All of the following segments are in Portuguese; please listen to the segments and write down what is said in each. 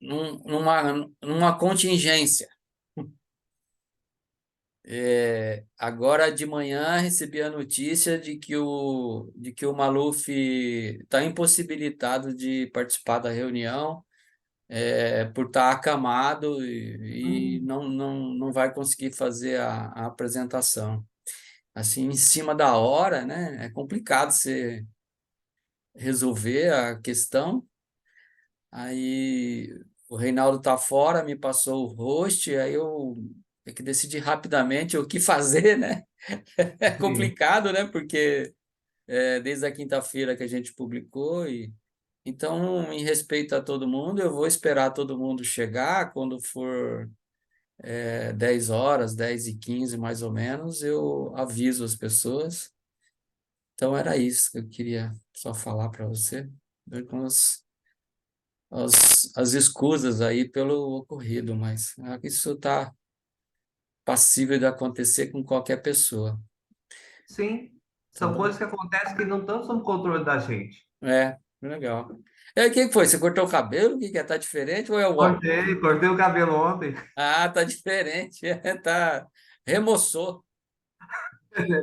numa, numa contingência. Agora de manhã recebi a notícia de que o Maluf está impossibilitado de participar da reunião, por estar acamado e Hum, não vai conseguir fazer a apresentação. Assim, em cima da hora, né? É complicado você resolver a questão. Aí o Reinaldo tá fora, me passou o host, aí eu tenho que decidir rapidamente o que fazer, né? É sim. complicado, né? Porque desde a quinta-feira que a gente publicou e então, em respeito a todo mundo, eu vou esperar todo mundo chegar quando for 10 horas, 10h15 mais ou menos, eu aviso as pessoas. Então era isso que eu queria só falar para você, com as escusas aí pelo ocorrido, mas isso está passível de acontecer com qualquer pessoa, Sim, tá são bom? coisas que acontecem que não estão sob controle da gente. Legal. E aí, o que foi? Você cortou o cabelo? O que que é? Tá diferente ou é o óculos? Cortei o cabelo ontem, Ah, tá diferente. Tá. Remoçou.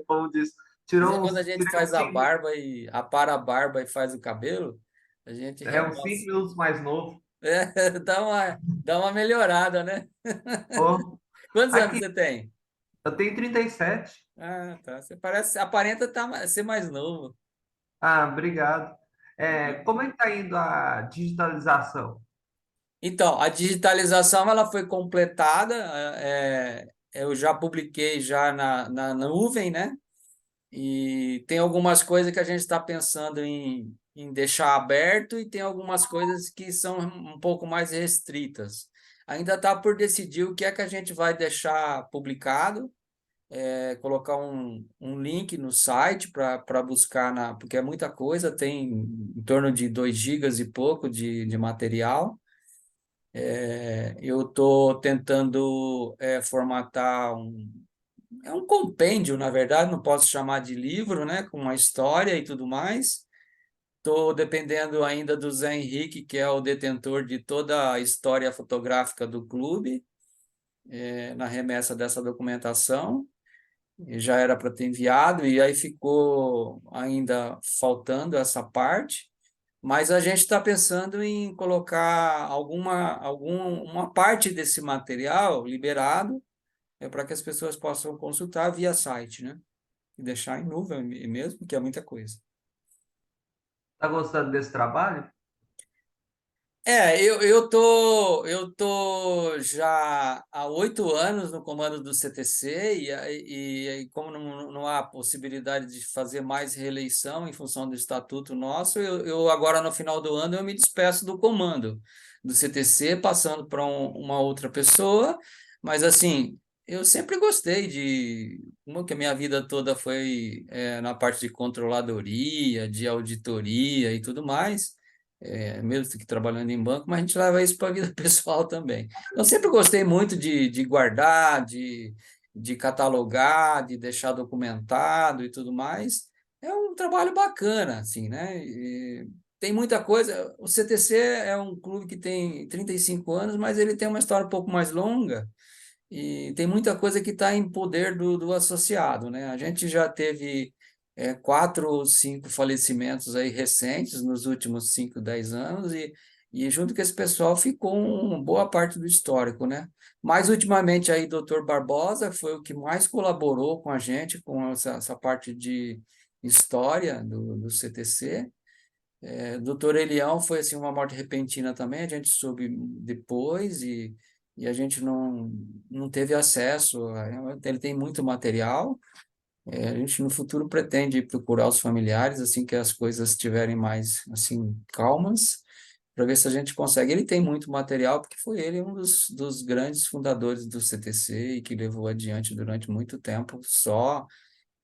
como diz, Quando a gente tirei faz a barba e apara a barba e faz o cabelo, a gente uns 5 remoça. minutos mais novo. Dá uma melhorada, né? Ó, Quantos anos aqui, você tem? eu tenho 37. Ah, tá. Você aparenta ser mais novo. Ah, obrigado. Como é que está indo a digitalização? Então, a digitalização ela foi completada. Eu já publiquei já na nuvem, né? E tem algumas coisas que a gente está pensando em deixar aberto e tem algumas coisas que são um pouco mais restritas. Ainda está por decidir o que é que a gente vai deixar publicado, colocar um link no site para buscar, porque é muita coisa, tem em torno de 2 gigas e pouco de material. Eu estou tentando formatar um compêndio, na verdade, não posso chamar de livro, né, com uma história e tudo mais. Estou dependendo ainda do Zé Henrique, que é o detentor de toda a história fotográfica do clube, na remessa dessa documentação. E já era para ter enviado, e aí ficou ainda faltando essa parte. Mas a gente está pensando em colocar uma parte desse material liberado, para que as pessoas possam consultar via site, né? E deixar em nuvem mesmo, que é muita coisa. Está gostando desse trabalho? Eu tô já há 8 anos no comando do CTC e como não há possibilidade de fazer mais reeleição em função do estatuto nosso, eu agora no final do ano eu me despeço do comando do CTC, passando para uma outra pessoa, mas assim, eu sempre gostei como que a minha vida toda foi na parte de controladoria, de auditoria e tudo mais, mesmo que trabalhando em banco, mas a gente leva isso para a vida pessoal também. Eu sempre gostei muito de guardar, de catalogar, de deixar documentado e tudo mais. É um trabalho bacana, assim, né? E tem muita coisa. O CTC é um clube que tem 35 anos, mas ele tem uma história um pouco mais longa e tem muita coisa que está em poder do associado, né? A gente já teve 4 ou 5 falecimentos aí recentes nos últimos 5, 10 anos e junto com esse pessoal ficou uma boa parte do histórico, né? Mais ultimamente aí, doutor Barbosa foi o que mais colaborou com a gente, com essa parte de história do CTC. Doutor Elião foi assim uma morte repentina também, a gente soube depois e a gente não teve acesso. Ele tem muito material. A gente no futuro pretende procurar os familiares assim que as coisas estiverem mais assim calmas, para ver se a gente consegue. Ele tem muito material porque foi ele um dos grandes fundadores do CTC e que levou adiante durante muito tempo só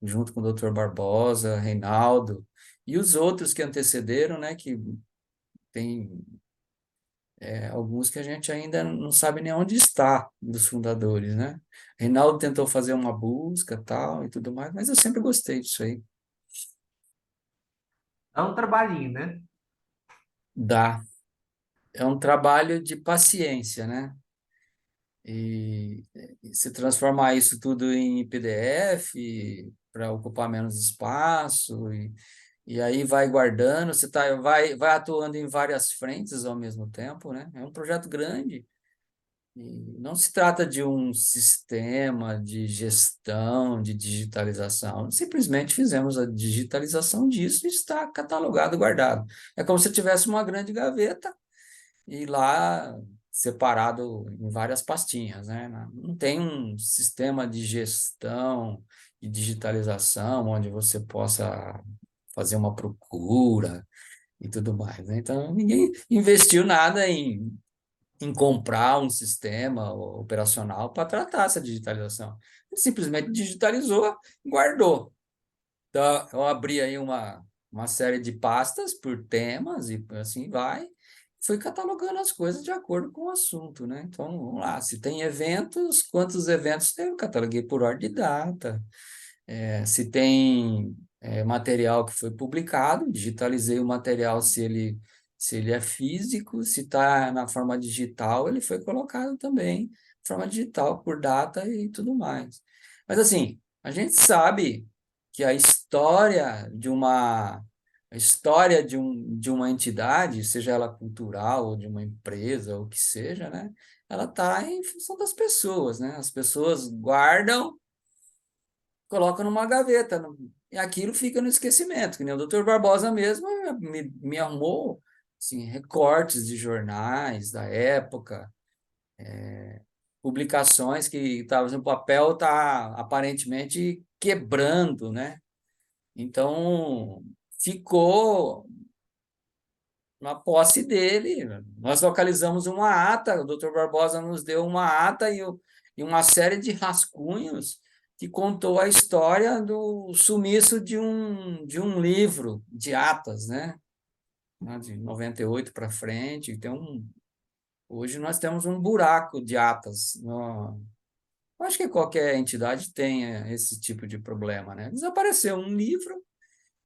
junto com o Dr. Barbosa, Reinaldo e os outros que antecederam, né, que tem alguns que a gente ainda não sabe nem onde está dos fundadores, né? Reinaldo tentou fazer uma busca, tal, e tudo mais, mas eu sempre gostei disso aí. É um trabalhinho, né? Dá. é um trabalho de paciência, né? E se transformar isso tudo em PDF para ocupar menos espaço e aí vai guardando, vai atuando em várias frentes ao mesmo tempo, né? É um projeto grande. E não se trata de um sistema de gestão, de digitalização. Simplesmente fizemos a digitalização disso e está catalogado, guardado. É como se tivesse uma grande gaveta e lá separado em várias pastinhas, né? Não tem um sistema de gestão e digitalização onde você possa fazer uma procura e tudo mais, né? Então, ninguém investiu nada em comprar um sistema operacional para tratar essa digitalização. Ele simplesmente digitalizou, guardou. Então, eu abri aí uma série de pastas por temas e assim vai. Fui catalogando as coisas de acordo com o assunto, né? Então, vamos lá. Se tem eventos, quantos eventos tem? Eu cataloguei por ordem de data. Se tem material que foi publicado, digitalizei o material se ele é físico, se está na forma digital, ele foi colocado também, forma digital, por data e tudo mais. Mas assim, a gente sabe que a história de uma entidade, seja ela cultural ou de uma empresa ou o que seja, né? Ela está em função das pessoas, né? As pessoas guardam, coloca numa gaveta, e aquilo fica no esquecimento, que nem o Dr. Barbosa mesmo me arrumou assim, recortes de jornais da época, publicações que estavam no papel, está aparentemente quebrando, né? Então, ficou na posse dele. Nós localizamos uma ata, o Dr. Barbosa nos deu uma ata e uma série de rascunhos que contou a história do sumiço de um livro de atas, né? De 98 para frente. Hoje nós temos um buraco de atas. Acho que qualquer entidade tem esse tipo de problema, né? Desapareceu um livro,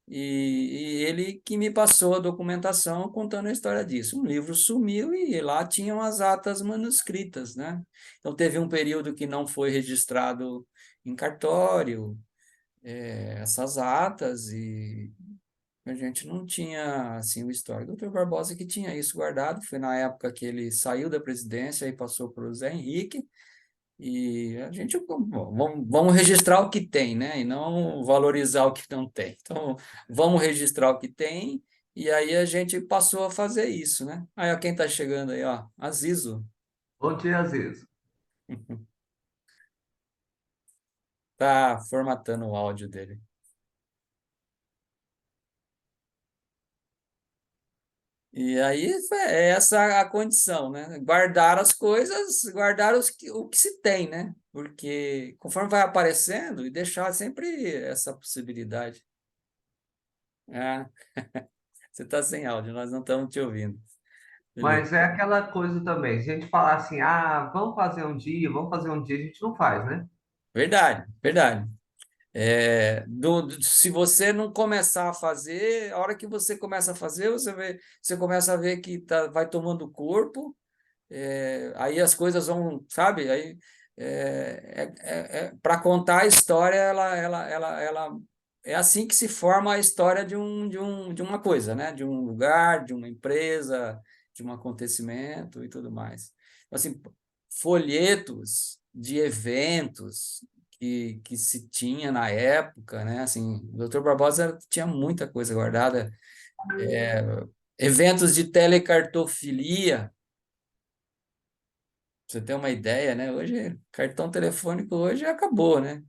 e ele que me passou a documentação contando a história disso. Um livro sumiu e lá tinham as atas manuscritas, né? Então teve um período que não foi registrado em cartório, essas atas, e a gente não tinha assim o histórico. O Dr. Barbosa que tinha isso guardado, foi na época que ele saiu da presidência e passou para o Zé Henrique, e a gente vamos registrar o que tem, né? E não valorizar o que não tem. Então, vamos registrar o que tem, e aí a gente passou a fazer isso, né? Aí, ó, quem está chegando aí, ó, Azizo, Bom dia, Aziz. tá formatando o áudio dele. E aí é essa a condição, né? Guardar as coisas, guardar o que se tem, né? Porque conforme vai aparecendo, e deixar sempre essa possibilidade. Ah, você está sem áudio, nós não estamos te ouvindo. Beleza. Mas é aquela coisa também, se a gente falar assim, ah, vamos fazer um dia, a gente não faz, né? Verdade, verdade. Se você não começar a fazer, a hora que você começa a fazer, você começa a ver que vai tomando corpo, aí as coisas vão, sabe? Aí para contar a história, ela é assim que se forma a história de uma coisa, né? De um lugar, de uma empresa, de um acontecimento e tudo mais. Então, assim, folhetos de eventos que se tinha na época, né? Assim, o Dr. Barbosa tinha muita coisa guardada, eventos de telecartofilia. Pra você ter uma ideia, né? Hoje, cartão telefônico hoje acabou, né?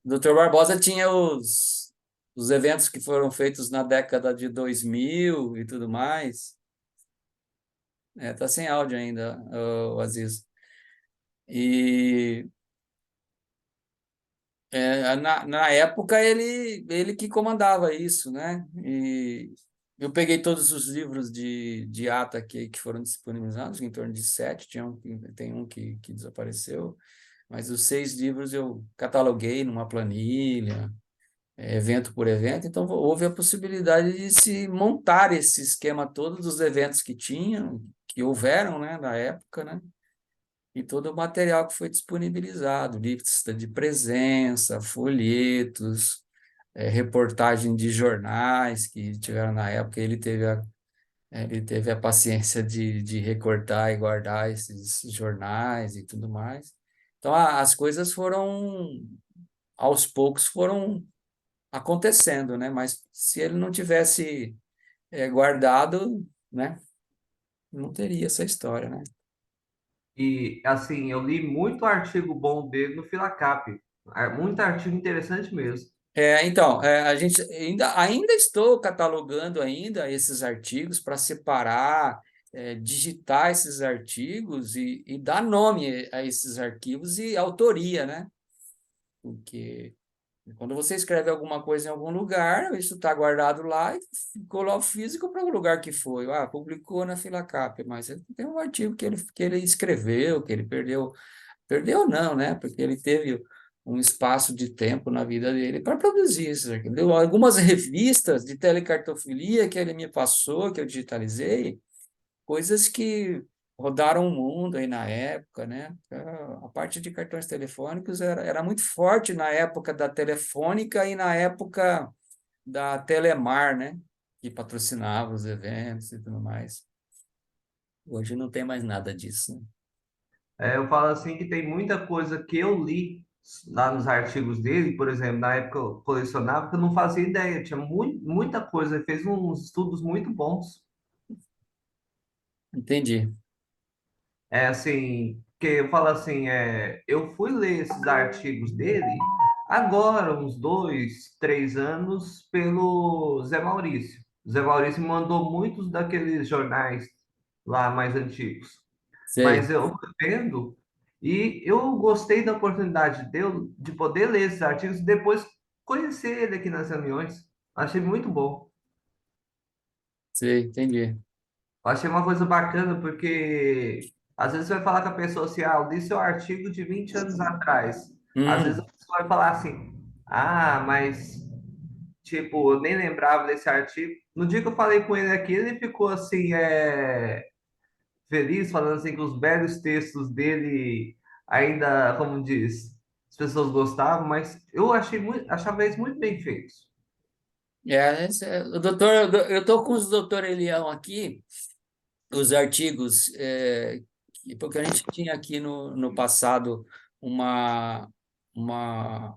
Dr. Barbosa tinha os eventos que foram feitos na década de 2000 e tudo mais. Tá sem áudio ainda, o Aziz. E na época ele que comandava isso, né? E eu peguei todos os livros de ata que foram disponibilizados, em torno de 7, tem um que desapareceu, mas os 6 livros eu cataloguei numa planilha, evento por evento, então houve a possibilidade de se montar esse esquema todo dos eventos que houveram, né, na época, né, e todo o material que foi disponibilizado, lista de presença, folhetos, reportagem de jornais que tiveram na época, ele teve a paciência de recortar e guardar esses jornais e tudo mais. Então, as coisas aos poucos foram acontecendo, né? Mas se ele não tivesse guardado, né? Não teria essa história, né? E, assim, eu li muito artigo bom dele no Filacap. Muito artigo interessante mesmo. Então, a gente ainda estou catalogando ainda esses artigos para separar, digitar esses artigos e dar nome a esses arquivos e autoria, né? Porque quando você escreve alguma coisa em algum lugar, isso está guardado lá e ficou lá o físico para o lugar que foi. Ah, publicou na Filacap, mas tem um artigo que ele escreveu, que ele perdeu. Perdeu não, né? Porque ele teve um espaço de tempo na vida dele para produzir isso. Deu algumas revistas de telecartofilia que ele me passou, que eu digitalizei, coisas que rodaram o mundo aí na época, né? A parte de cartões telefônicos era muito forte na época da Telefônica e na época da Telemar, né? Que patrocinava os eventos e tudo mais. Hoje não tem mais nada disso, né? Eu falo assim que tem muita coisa que eu li lá nos artigos dele, por exemplo, na época eu colecionava, que eu não fazia ideia. Tinha muita coisa, ele fez uns estudos muito bons. Entendi. É assim, que eu falo assim, eu fui ler esses artigos dele agora, uns 2, 3 anos, pelo Zé Maurício. O Zé Maurício me mandou muitos daqueles jornais lá mais antigos. Sei, Mas eu vendo e eu gostei da oportunidade de poder ler esses artigos e depois conhecer ele aqui nas reuniões. Achei muito bom. sei, entendi. Eu achei uma coisa bacana porque às vezes você vai falar com a pessoa assim, ah, eu li seu artigo de 20 anos atrás. Às vezes a Hum. pessoa vai falar assim, ah, mas tipo, eu nem lembrava desse artigo. No dia que eu falei com ele aqui, ele ficou assim, feliz, falando assim que os velhos textos dele ainda, como diz, as pessoas gostavam, mas eu achava eles muito bem feitos. O doutor, eu estou com os doutor Elião aqui, os artigos, porque a gente tinha aqui no passado uma, uma,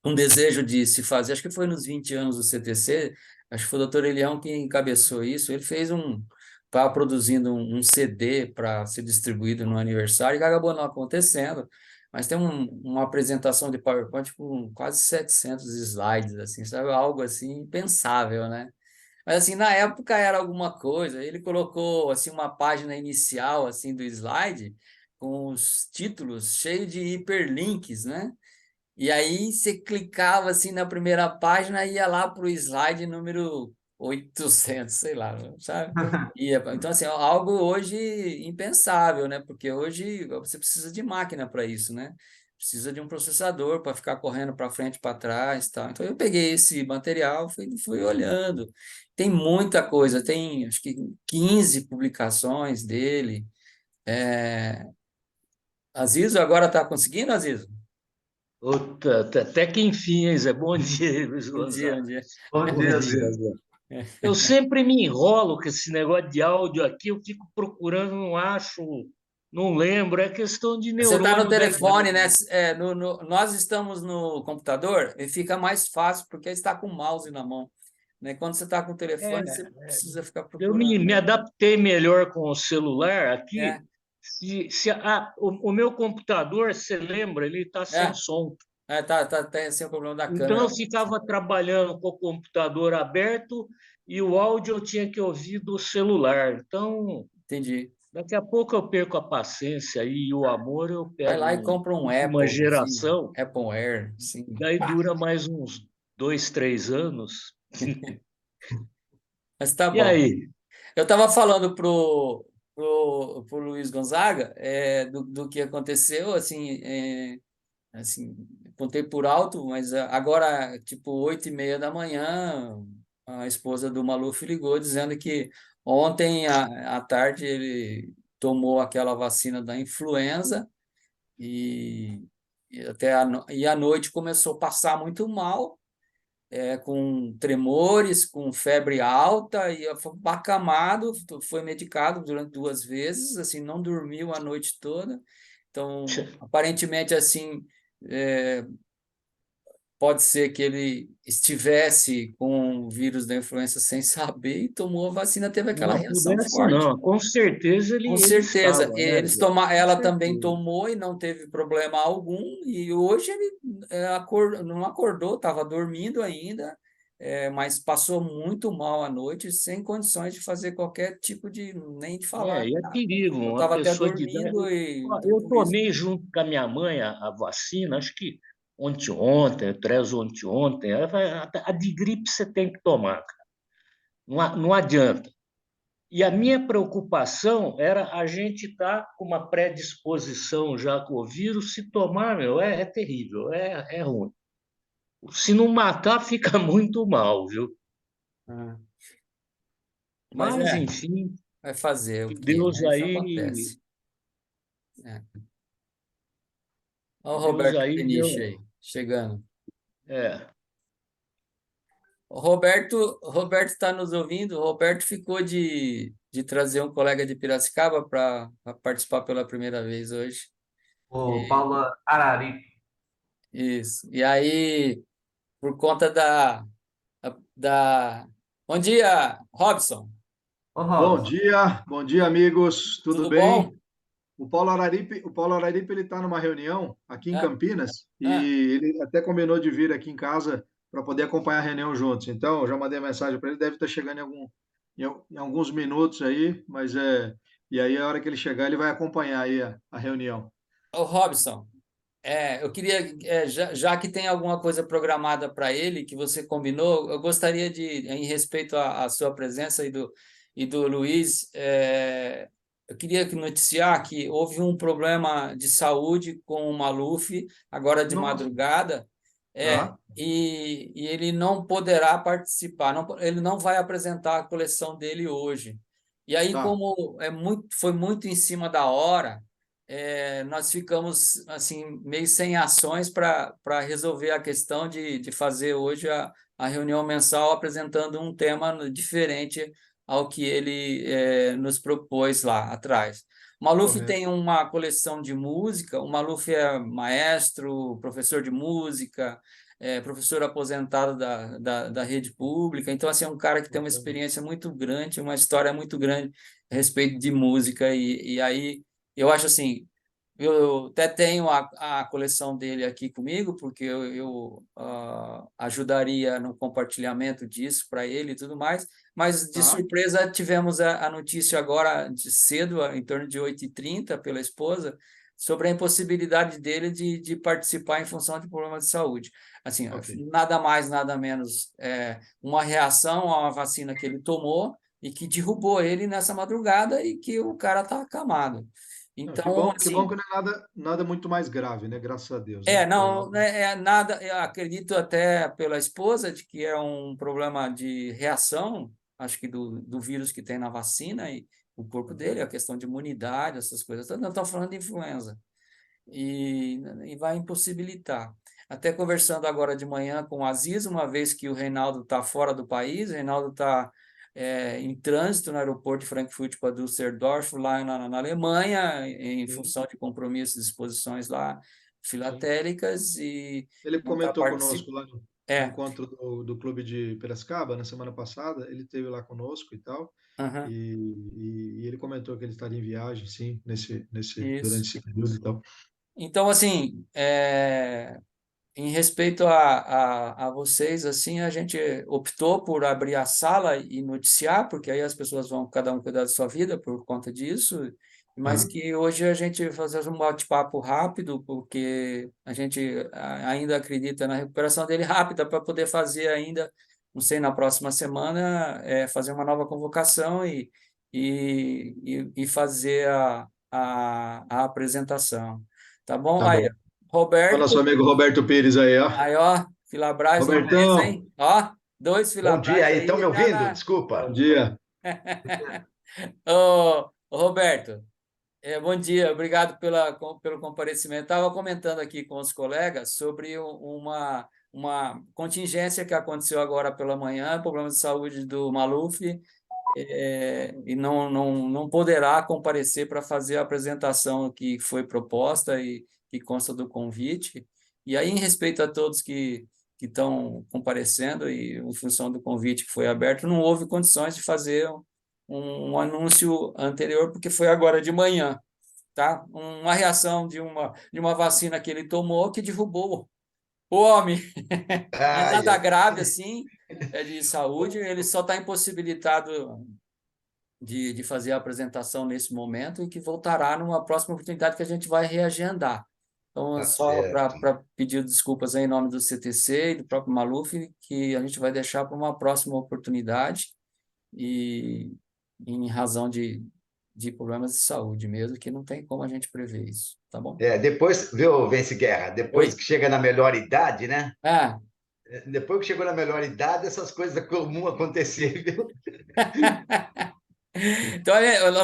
um desejo de se fazer, acho que foi nos 20 anos do CTC, acho que foi o doutor Elião que encabeçou isso, ele estava produzindo um CD para ser distribuído no aniversário, que acabou não acontecendo, mas tem uma apresentação de PowerPoint com quase 700 slides, assim, sabe? Algo assim impensável, né? Mas assim, na época era alguma coisa. Ele colocou assim uma página inicial assim do slide com os títulos cheios de hiperlinks, né? E aí você clicava assim na primeira página e ia lá para o slide número 800 sei lá, sabe? Então, assim, algo hoje impensável, né? Porque hoje você precisa de máquina para isso, né? Precisa de um processador para ficar correndo para frente, para trás, tal. Então, eu peguei esse material, fui olhando. Tem muita coisa, tem acho que 15 publicações dele. É... Azizo agora está conseguindo, Azizo? Até que enfim, hein, Zé? Bom dia, Luiz Um dia, Gonzaga. um dia. Bom Bom dia, dia, Zé. Zé. Eu sempre me enrolo com esse negócio de áudio aqui, eu fico procurando, não acho, não lembro, é questão de Você está no neurônio da telefone, né? gente. Nós estamos no computador e fica mais fácil, porque está com o mouse na mão, né? Quando você está com o telefone, você precisa ficar Eu me procurando. adaptei melhor com o celular É, aqui. O meu computador, você lembra, ele está sem é, som. tem assim, o problema da Então eu câmera. ficava trabalhando com o computador aberto e o áudio eu tinha que ouvir do celular. Então, Entendi. daqui a pouco eu perco a paciência e o amor eu Vai pego lá e um compra um última Apple, assim, geração, Apple Air, sim. daí dura mais uns 2, 3 anos. Mas tá E bom. aí? Eu estava falando pro Luiz Gonzaga do que aconteceu, assim, contei por alto, mas agora, tipo, 8h30 da manhã, a esposa do Maluf ligou dizendo que ontem à tarde ele tomou aquela vacina da influenza e, e à noite começou a passar muito mal, com tremores, com febre alta, e foi acamado, foi medicado durante 2 vezes, assim, não dormiu a noite toda. Então, aparentemente, assim, é, pode ser que ele estivesse com o vírus da influenza sem saber e tomou a vacina, teve aquela Não reação pudesse, forte. não. Com certeza Com ele certeza, estava, né, eles Zé? Com ela também certeza. tomou e não teve problema algum, e hoje ele não acordou, estava dormindo ainda, mas passou muito mal à noite, sem condições de fazer qualquer tipo de, nem de falar E é nada. perigo, Eu uma estava até pessoa de idade. dormindo e Ó, eu por isso. tomei junto com a minha mãe a vacina, acho que ontem, três ontem. A de gripe você tem que tomar, cara. Não adianta. E a minha preocupação era a gente estar com uma predisposição já com o vírus, se tomar, meu, é terrível, é ruim. Se não matar, fica muito mal, viu? Ah, mas Mas, enfim, vai fazer o que quê, Deus né? Isso aí, acontece. É. Olha o que Deus Roberto aí Peniche deu. aí, chegando. É, O Roberto está nos ouvindo. O Roberto ficou de trazer um colega de Piracicaba para participar pela primeira vez hoje. O E, Paulo Araripe. isso. E aí, por conta da... Bom dia, Robson. Robson. Bom dia, amigos. Tudo Tudo bem? bom? O Paulo Araripe ele está numa reunião aqui em Ah, Campinas ah. e ele até combinou de vir aqui em casa para poder acompanhar a reunião juntos. Então, eu já mandei mensagem para ele, deve estar chegando em alguns minutos aí, mas e aí a hora que ele chegar ele vai acompanhar aí a reunião. Ô, Robson, eu queria, já que tem alguma coisa programada para ele, que você combinou, eu gostaria de, em respeito à sua presença e do Luiz, eu queria noticiar que houve um problema de saúde com o Maluf, agora de Nossa, madrugada, tá, e ele não poderá participar, ele não vai apresentar a coleção dele hoje. E aí, tá. como foi muito em cima da hora, nós ficamos assim meio sem ações para resolver a questão de fazer hoje a reunião mensal apresentando um tema diferente ao que ele nos propôs lá atrás. O Maluf tem Correto. uma coleção de música, o Maluf é maestro, professor de música, professor aposentado da rede pública, então assim, é um cara que tem uma Bacana. experiência muito grande, uma história muito grande a respeito de música, e aí eu acho assim, eu até tenho a coleção dele aqui comigo, porque eu ajudaria no compartilhamento disso para ele e tudo mais, mas de Tá, surpresa tivemos a notícia agora de cedo, em torno de 8h30, pela esposa, sobre a impossibilidade dele de participar em função de problemas de saúde. Assim, ok. nada mais, nada menos, uma reação a uma vacina que ele tomou e que derrubou ele nessa madrugada e que o cara está acamado. Não, Então, que bom assim, que não é nada muito mais grave, né? Graças a Deus, né? Foi não, algo. né, nada, eu acredito até pela esposa de que é um problema de reação, acho que do vírus que tem na vacina e o corpo dele, a questão de imunidade, essas coisas, não estou falando de influenza, e vai impossibilitar. Até conversando agora de manhã com o Aziz, uma vez que o Reinaldo está fora do país, o Reinaldo está em trânsito no aeroporto de Frankfurt para Düsseldorf, lá na Alemanha, em Sim, função de compromissos e exposições lá sim. filatéricas, e Ele não está comentou conosco participando. lá no encontro do Clube de Piracicaba, na semana passada. Ele esteve lá conosco e tal. Aham, E ele comentou que ele estaria em viagem, sim, durante isso. esse período e tal. Então, assim, em respeito a vocês, assim, a gente optou por abrir a sala e noticiar, porque aí as pessoas vão cada um cuidar da sua vida por conta disso, mas Aham. que hoje a gente fazer um bate-papo rápido, porque a gente ainda acredita na recuperação dele rápida para poder fazer ainda, não sei, na próxima semana, fazer uma nova convocação e fazer a apresentação. Tá bom? Tá Aí, bom. Olha o Roberto, nosso amigo Roberto Pires aí, ó. aí, ó, Filabras na mesa, Robertão, hein? Ó, dois Bom dia Filabras aí, estão me aí já ouvindo? na. bom Desculpa. dia. Ô, Roberto, bom dia, obrigado pelo comparecimento. Estava comentando aqui com os colegas sobre uma contingência que aconteceu agora pela manhã, problemas de saúde do Maluf, e não poderá comparecer para fazer a apresentação que foi proposta e que consta do convite. E aí, em respeito a todos que estão comparecendo e em função do convite que foi aberto, não houve condições de fazer um anúncio anterior, porque foi agora de manhã, tá? Uma reação de uma vacina que ele tomou que derrubou o homem. Não é Ai, nada ai. grave assim, de saúde, ele só está impossibilitado de fazer a apresentação nesse momento e que voltará numa próxima oportunidade que a gente vai reagendar. Então, Tá só certo. para pedir desculpas aí em nome do CTC e do próprio Maluf, que a gente vai deixar para uma próxima oportunidade e em razão de problemas de saúde mesmo, que não tem como a gente prever isso, tá bom? Depois, viu, Vence Guerra, depois Oi. que chega na melhor idade, né? Ah, Depois que chegou na melhor idade, essas coisas é comum acontecer, viu? então,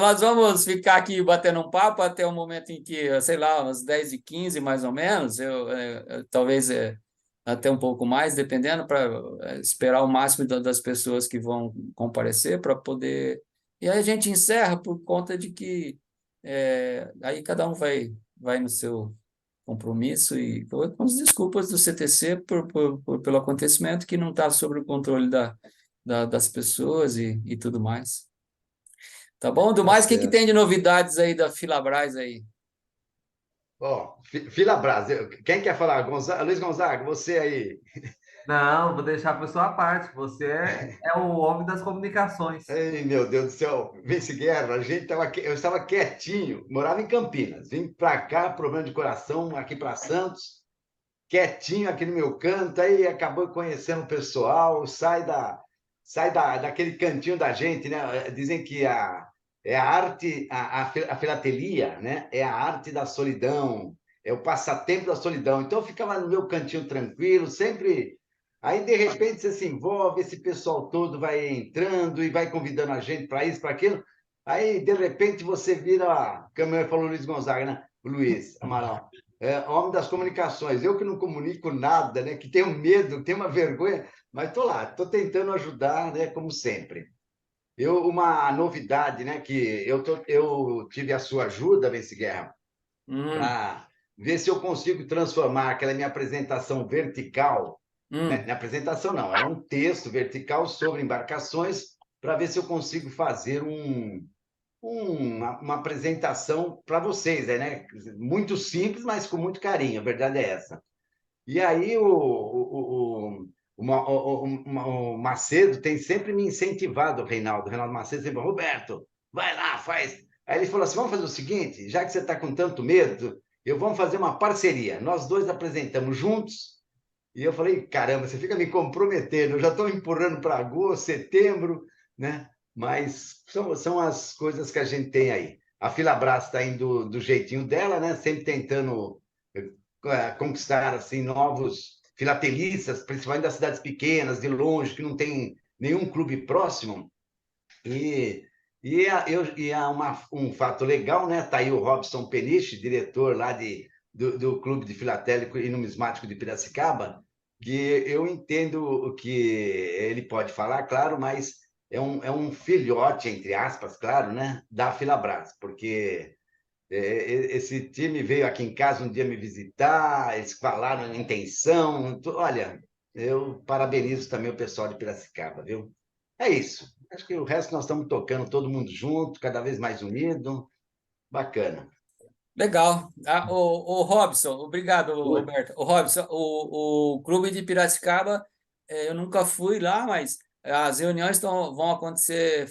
nós vamos ficar aqui batendo um papo até o momento em que, sei lá, umas 10h15 mais ou menos, talvez até um pouco mais, dependendo, para esperar o máximo das pessoas que vão comparecer para poder. E aí a gente encerra por conta de que aí cada um vai no seu compromisso e com as desculpas do CTC pelo acontecimento que não está sob o controle das pessoas e tudo mais. Tá bom? Do Tá mais, o que certo. tem de novidades aí da Filabras aí? Ó, Fila Brasil, quem quer falar? Luiz Gonzaga, você aí. Não, vou deixar a pessoa à parte. Você é o homem das comunicações. Ai, meu Deus do céu, Vence Guerra, eu estava quietinho, morava em Campinas, vim para cá, problema de coração, aqui para Santos, quietinho aqui no meu canto, aí acabou conhecendo o pessoal, daquele cantinho da gente, né? Dizem que é a arte, a filatelia, né? É a arte da solidão, é o passatempo da solidão. Então eu ficava no meu cantinho tranquilo, sempre. Aí, de repente, você se envolve, esse pessoal todo vai entrando e vai convidando a gente para isso, para aquilo. Aí, de repente, você vira, como falou o Luiz Gonzaga, né? O Luiz Amaral, homem das comunicações. Eu que não comunico nada, né? Que tenho medo, tenho uma vergonha, mas estou lá, estou tentando ajudar, né? Como sempre. Uma novidade, né? Que eu tive a sua ajuda, Vence Guerra, Hum, para ver se eu consigo transformar aquela minha apresentação vertical, né? hum, Na apresentação não, era um texto vertical sobre embarcações, para ver se eu consigo fazer uma apresentação para vocês, né? Muito simples, mas com muito carinho, a verdade é essa. E aí o Macedo tem sempre me incentivado, o Reinaldo Macedo sempre falou, Roberto, vai lá, faz. Aí ele falou assim, vamos fazer o seguinte, já que você está com tanto medo, vamos fazer uma parceria. Nós dois apresentamos juntos, e eu falei, caramba, você fica me comprometendo, eu já estou empurrando para agosto, setembro, né? Mas são as coisas que a gente tem aí. A Filabras está indo do jeitinho dela, né? Sempre tentando conquistar assim novos filatelistas, principalmente das cidades pequenas, de longe, que não tem nenhum clube próximo. Um fato legal, né? Está aí o Robson Peniche, diretor lá do Clube de Filatélico e Numismático de Piracicaba, que eu entendo o que ele pode falar, claro, mas é um filhote, entre aspas, claro, né? Da Filabras, porque esse time veio aqui em casa um dia me visitar, eles falaram a intenção. Olha, eu parabenizo também o pessoal de Piracicaba, viu? É isso. Acho que o resto nós estamos tocando todo mundo junto, cada vez mais unido. Bacana. legal. O Robson, obrigado, Oi. Roberto. O Robson, o Clube de Piracicaba, eu nunca fui lá, mas as reuniões vão acontecer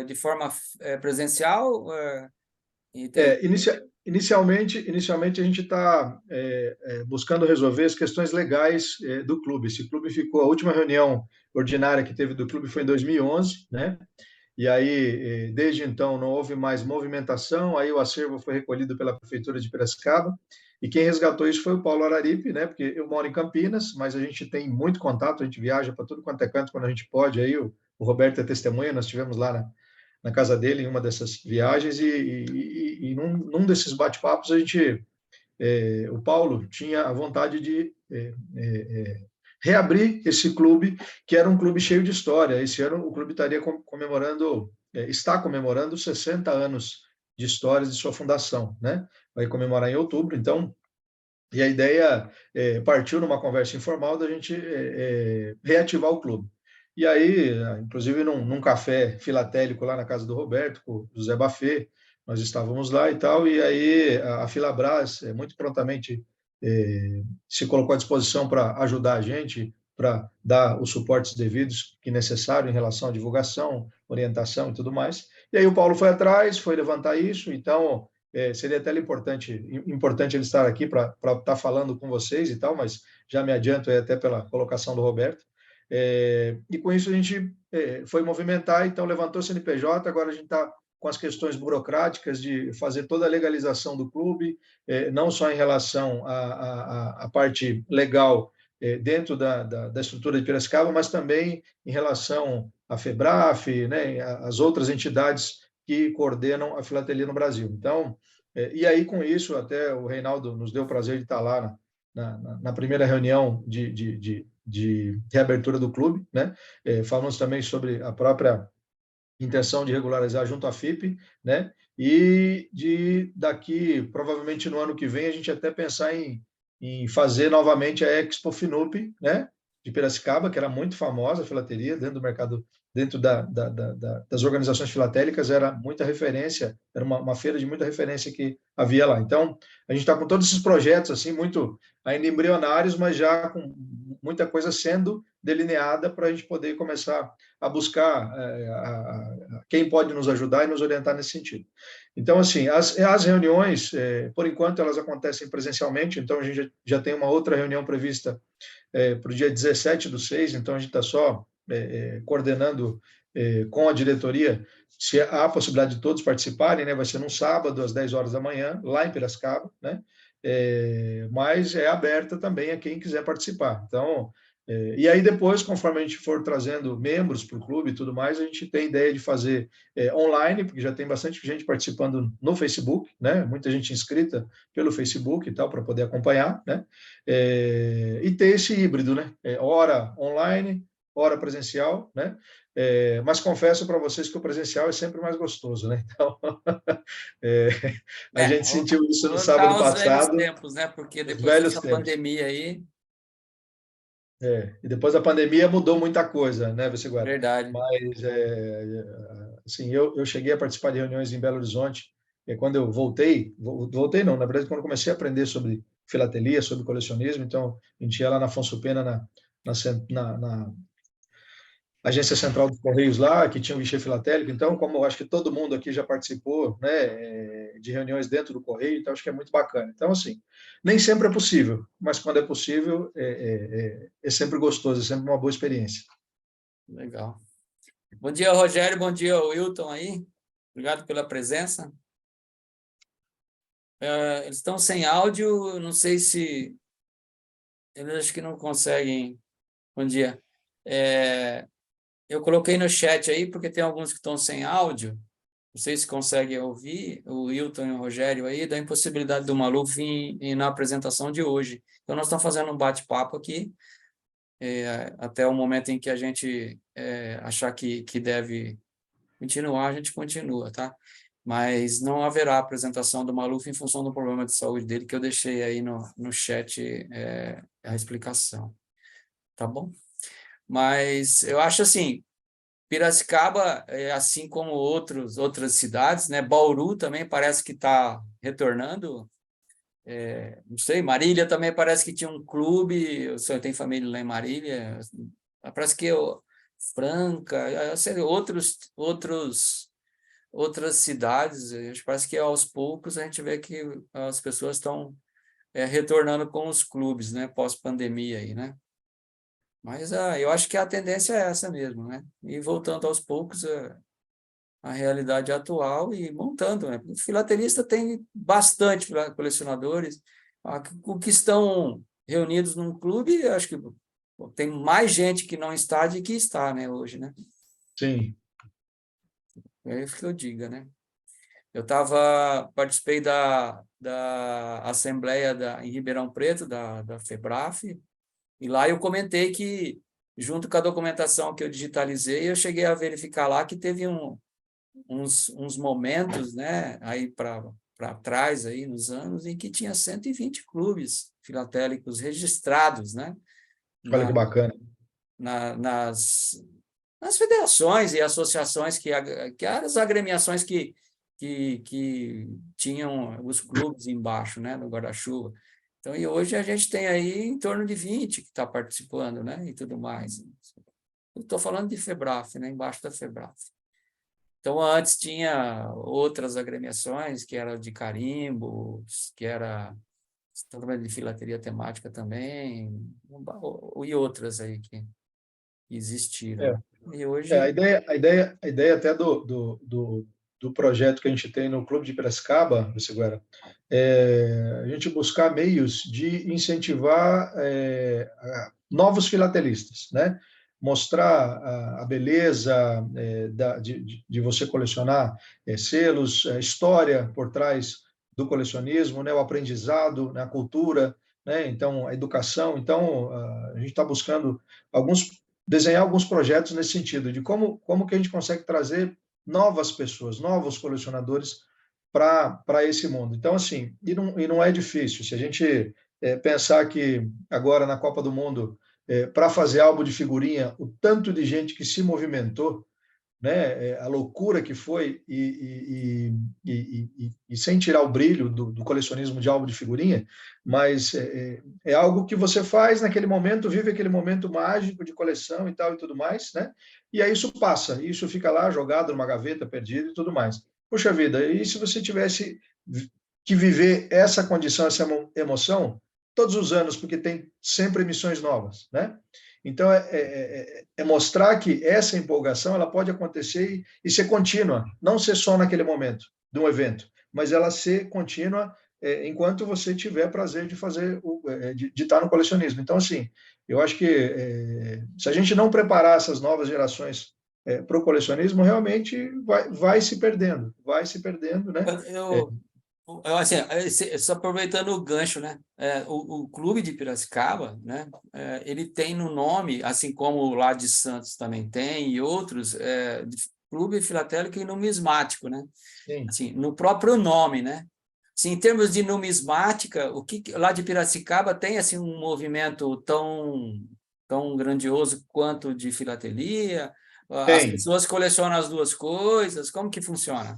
de forma presencial? E tem... Inicialmente a gente está buscando resolver as questões legais do clube. Esse clube ficou, a última reunião ordinária que teve do clube foi em 2011, né? E aí, desde então, não houve mais movimentação, aí o acervo foi recolhido pela Prefeitura de Piracicaba, E quem resgatou isso foi o Paulo Araripe, né? Porque eu moro em Campinas, mas a gente tem muito contato, a gente viaja para tudo quanto é canto quando a gente pode. Aí o Roberto é testemunha, nós estivemos lá na casa dele em uma dessas viagens e num desses bate-papos o Paulo tinha a vontade de reabrir esse clube, que era um clube cheio de história. Esse ano o clube estaria está comemorando 60 anos de história de sua fundação, né? Vai comemorar em outubro, então, e a ideia partiu numa conversa informal da gente reativar o clube. E aí, inclusive num café filatélico lá na casa do Roberto, com o José Bafê, nós estávamos lá e tal, e aí a Filabras muito prontamente se colocou à disposição para ajudar a gente, para dar os suportes devidos que necessário em relação à divulgação, orientação e tudo mais. E aí o Paulo foi atrás, foi levantar isso, então seria até importante ele estar aqui para estar falando com vocês e tal, mas já me adianto até pela colocação do Roberto. E com isso a gente foi movimentar, então levantou o CNPJ, agora a gente está com as questões burocráticas de fazer toda a legalização do clube, não só em relação à parte legal dentro da estrutura de Piracicaba, mas também em relação à FEBRAF, né, as outras entidades que coordenam a filatelia no Brasil. Então, e aí com isso, até o Reinaldo nos deu o prazer de estar lá na primeira reunião de reabertura do clube, né? Falamos também sobre a própria intenção de regularizar junto à FIP, né? E daqui, provavelmente no ano que vem, a gente até pensar em fazer novamente a Expo Finup, né? De Piracicaba, que era muito famosa a filateria dentro do mercado, dentro das organizações filatélicas, era muita referência, era uma feira de muita referência que havia lá. Então, a gente está com todos esses projetos, assim, muito ainda embrionários, mas já com muita coisa sendo delineada para a gente poder começar a buscar quem pode nos ajudar e nos orientar nesse sentido. Então, assim, as reuniões, por enquanto, elas acontecem presencialmente, então a gente já tem uma outra reunião prevista para o dia 17/6, então a gente está só coordenando com a diretoria se há a possibilidade de todos participarem, né? Vai ser num sábado, às 10 horas da manhã, lá em Piracicaba, né? Mas é aberta também a quem quiser participar. Então, e aí depois, conforme a gente for trazendo membros para o clube e tudo mais, a gente tem ideia de fazer online, porque já tem bastante gente participando no Facebook, né? Muita gente inscrita pelo Facebook e tal, para poder acompanhar, né? E ter esse híbrido, né? Hora online, hora presencial, né? Mas confesso para vocês que o presencial é sempre mais gostoso, né? Então, a gente sentiu isso no sábado passado. Velhos tempos, né? Porque Os depois velhos dessa tempos. pandemia aí. E depois da pandemia mudou muita coisa, né, Viciguara? Verdade. Mas, assim, eu cheguei a participar de reuniões em Belo Horizonte, e quando eu voltei não, na verdade, quando eu comecei a aprender sobre filatelia, sobre colecionismo, então, a gente ia lá na Afonso Pena, na Agência Central dos Correios lá, que tinha um guichê filatélico, então, como eu acho que todo mundo aqui já participou, né, de reuniões dentro do Correio, então acho que é muito bacana. Então, assim, nem sempre é possível, mas quando é possível, é sempre gostoso, é sempre uma boa experiência. Legal. Bom dia, Rogério, bom dia, Wilton aí. Obrigado pela presença. Eles estão sem áudio, não sei se... Eles acho que não conseguem... Bom dia. Eu coloquei no chat aí, porque tem alguns que estão sem áudio, não sei se conseguem ouvir, o Wilton e o Rogério aí, da impossibilidade do Maluf na apresentação de hoje. Então, nós estamos fazendo um bate-papo aqui, até o momento em que a gente achar que deve continuar, a gente continua, tá? Mas não haverá apresentação do Maluf em função do problema de saúde dele, que eu deixei aí no chat a explicação, tá bom? Mas eu acho assim, Piracicaba, assim como outras cidades, né? Bauru também parece que está retornando. Não sei, Marília também parece que tinha um clube, o senhor tem família lá em Marília, parece que Franca, sei, outras cidades, parece que aos poucos a gente vê que as pessoas estão retornando com os clubes, né? Pós-pandemia aí, né? Mas eu acho que a tendência é essa mesmo, né? E voltando aos poucos à realidade atual e montando, né? O filatelista tem bastante colecionadores, O que estão reunidos num clube, eu acho que tem mais gente que não está do que está, né, hoje, né? Sim. É isso que eu digo, né? Eu participei da Assembleia em Ribeirão Preto, da FEBRAF, e lá eu comentei que, junto com a documentação que eu digitalizei, eu cheguei a verificar lá que teve uns momentos, né, aí para trás, aí nos anos, em que tinha 120 clubes filatélicos registrados, né, Olha que bacana. nas federações e associações, que as agremiações que tinham os clubes embaixo, né, no guarda-chuva. Então, e hoje a gente tem aí em torno de 20 que está participando, né, e tudo mais. Eu estou falando de FEBRAF, né, embaixo da FEBRAF. Então, antes tinha outras agremiações, que era de carimbo, que era de filateria temática também, e outras aí que existiram, É, né? E hoje, a ideia até do projeto que a gente tem no Clube de Piracicaba, Seguera, é a gente buscar meios de incentivar novos filatelistas, né? Mostrar a beleza de você colecionar selos, a história por trás do colecionismo, né? O aprendizado, né? A cultura, né? Então, a educação. Então, a gente está buscando desenhar alguns projetos nesse sentido, de como que a gente consegue trazer novas pessoas, novos colecionadores para esse mundo. Então, assim, e não é difícil. Se a gente pensar que agora na Copa do Mundo, para fazer álbum de figurinha, o tanto de gente que se movimentou, né, a loucura que foi, e sem tirar o brilho do colecionismo de álbum de figurinha, mas é algo que você faz naquele momento, vive aquele momento mágico de coleção e tal e tudo mais, né? E aí isso passa, isso fica lá jogado numa gaveta, perdido e tudo mais. Puxa vida, e se você tivesse que viver essa condição, essa emoção, todos os anos, porque tem sempre emissões novas, né? Então, é mostrar que essa empolgação ela pode acontecer e ser contínua, não ser só naquele momento de um evento, mas ela ser contínua enquanto você tiver prazer de fazer, de estar no colecionismo. Então, assim, eu acho que se a gente não preparar essas novas gerações para o colecionismo, realmente vai se perdendo, né? assim, só aproveitando o gancho, né? O Clube de Piracicaba, né? Ele tem no nome, assim como lá de Santos também tem, e outros, Clube Filatélico e Numismático, né? Sim. Assim, no próprio nome, né? Assim, em termos de numismática, o que lá de Piracicaba tem assim um movimento tão grandioso quanto de filatelia? As Tem. pessoas colecionam as duas coisas? Como que funciona?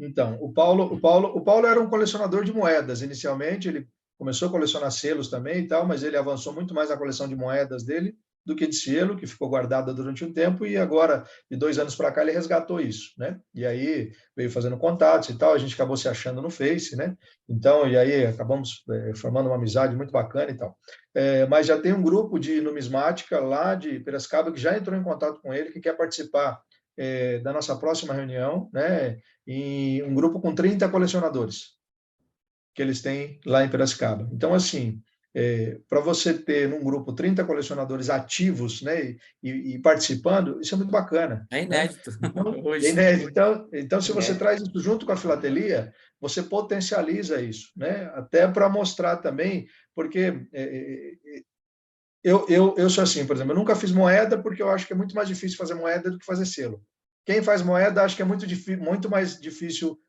Então, o Paulo era um colecionador de moedas inicialmente, ele começou a colecionar selos também e tal, mas ele avançou muito mais na coleção de moedas dele do que de selo, que ficou guardada durante um tempo, e agora, de 2 anos para cá, ele resgatou isso, né? E aí veio fazendo contatos e tal, a gente acabou se achando no Face, né? Então, e aí acabamos formando uma amizade muito bacana e tal. Mas já tem um grupo de numismática lá de Piracicaba que já entrou em contato com ele, que quer participar da nossa próxima reunião, né? E um grupo com 30 colecionadores que eles têm lá em Piracicaba. Então, assim, para você ter num grupo 30 colecionadores ativos, né, e participando, isso é muito bacana. É Né? inédito Então, hoje. então, se você traz isso junto com a filatelia, você potencializa isso, né? Até para mostrar também, porque eu sou assim, por exemplo, eu nunca fiz moeda porque eu acho que é muito mais difícil fazer moeda do que fazer selo. Quem faz moeda acha que é muito mais difícil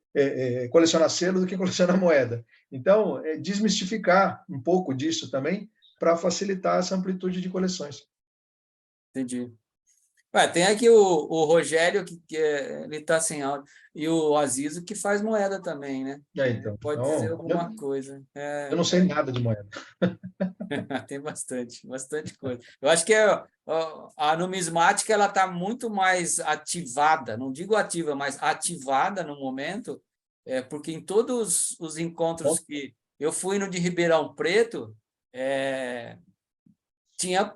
colecionar selo do que colecionar moeda. Então, desmistificar um pouco disso também para facilitar essa amplitude de coleções. Entendi. Tem aqui o Rogério, ele está sem áudio, e o Azizo, que faz moeda também, né? Então, Pode dizer alguma coisa. Eu não sei nada de moeda. Tem bastante coisa. Eu acho que a numismática ela está muito mais ativada, não digo ativa, mas ativada no momento, porque em todos os encontros que eu fui no de Ribeirão Preto, tinha,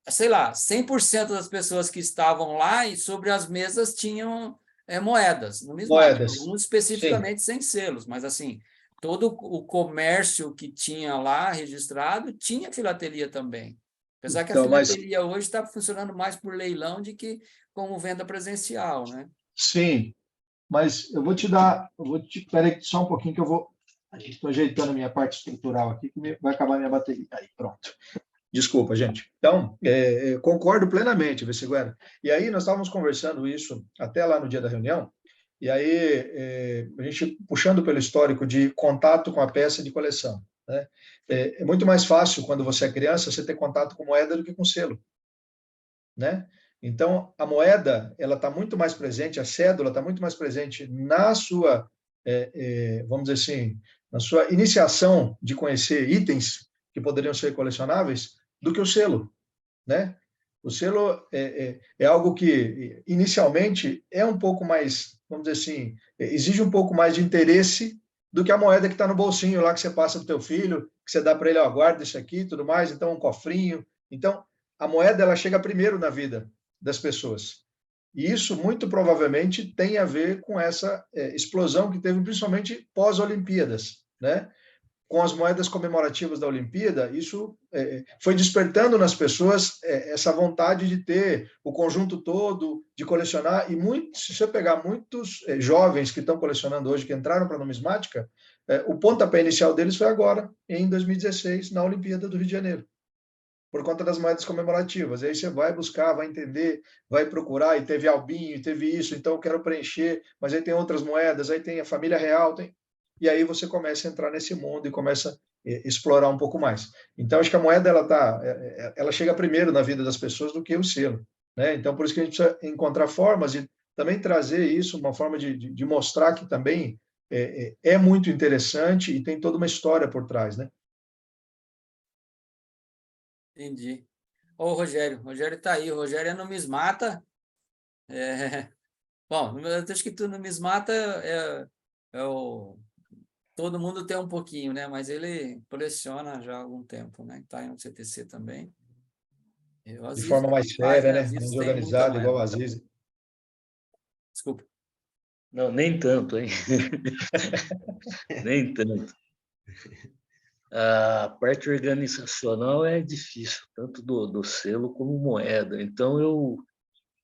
sei lá, 100% das pessoas que estavam lá e sobre as mesas tinham moedas numismáticas, Moedas. não Sim. especificamente sem selos, mas assim, todo o comércio que tinha lá registrado tinha filatelia também. Apesar que a Então, mas filatelia hoje está funcionando mais por leilão do que como venda presencial, né? sim, mas eu vou te, peraí só um pouquinho que eu vou, estou ajeitando a minha parte estrutural aqui, que vai acabar a minha bateria. Aí, pronto. Desculpa, gente. Então, concordo plenamente, Vessiguera. E aí, nós estávamos conversando isso até lá no dia da reunião, e aí, a gente puxando pelo histórico de contato com a peça de coleção, né? É muito mais fácil, quando você é criança, você ter contato com moeda do que com selo, né? Então, a moeda, ela está muito mais presente, a cédula está muito mais presente na sua, vamos dizer assim, na sua iniciação de conhecer itens que poderiam ser colecionáveis, do que o selo, né? O selo é algo que, inicialmente, é um pouco mais, vamos dizer assim, exige um pouco mais de interesse do que a moeda que está no bolsinho lá, que você passa para o teu filho, que você dá para ele, ó, guarda isso aqui e tudo mais, então um cofrinho. Então, a moeda, ela chega primeiro na vida das pessoas. E isso, muito provavelmente, tem a ver com essa explosão que teve, principalmente pós-Olimpíadas, né? Com as moedas comemorativas da Olimpíada, isso foi despertando nas pessoas essa vontade de ter o conjunto todo, de colecionar, e se você pegar muitos jovens que estão colecionando hoje, que entraram para a numismática, o pontapé inicial deles foi agora, em 2016, na Olimpíada do Rio de Janeiro, por conta das moedas comemorativas. E aí você vai buscar, vai entender, vai procurar, e teve albinho, teve isso, então eu quero preencher, mas aí tem outras moedas, aí tem a família real, e aí você começa a entrar nesse mundo e começa a explorar um pouco mais. Então, acho que a moeda ela chega primeiro na vida das pessoas do que o selo, né? Então, por isso que a gente precisa encontrar formas de também trazer isso, uma forma de mostrar que também é muito interessante e tem toda uma história por trás, né? Entendi. Ô, Rogério está aí. O Rogério é numismata. Bom, eu acho que tu numismata todo mundo tem um pouquinho, né? Mas ele coleciona já há algum tempo, né? Está aí no CTC também. O De Aziz forma mais faz, séria, né? né? Aziz Mais tem muita organizada, igual o moeda. Aziz. Desculpa. Não, nem tanto, hein? Nem tanto. A parte organizacional é difícil, tanto do selo como moeda. Então, eu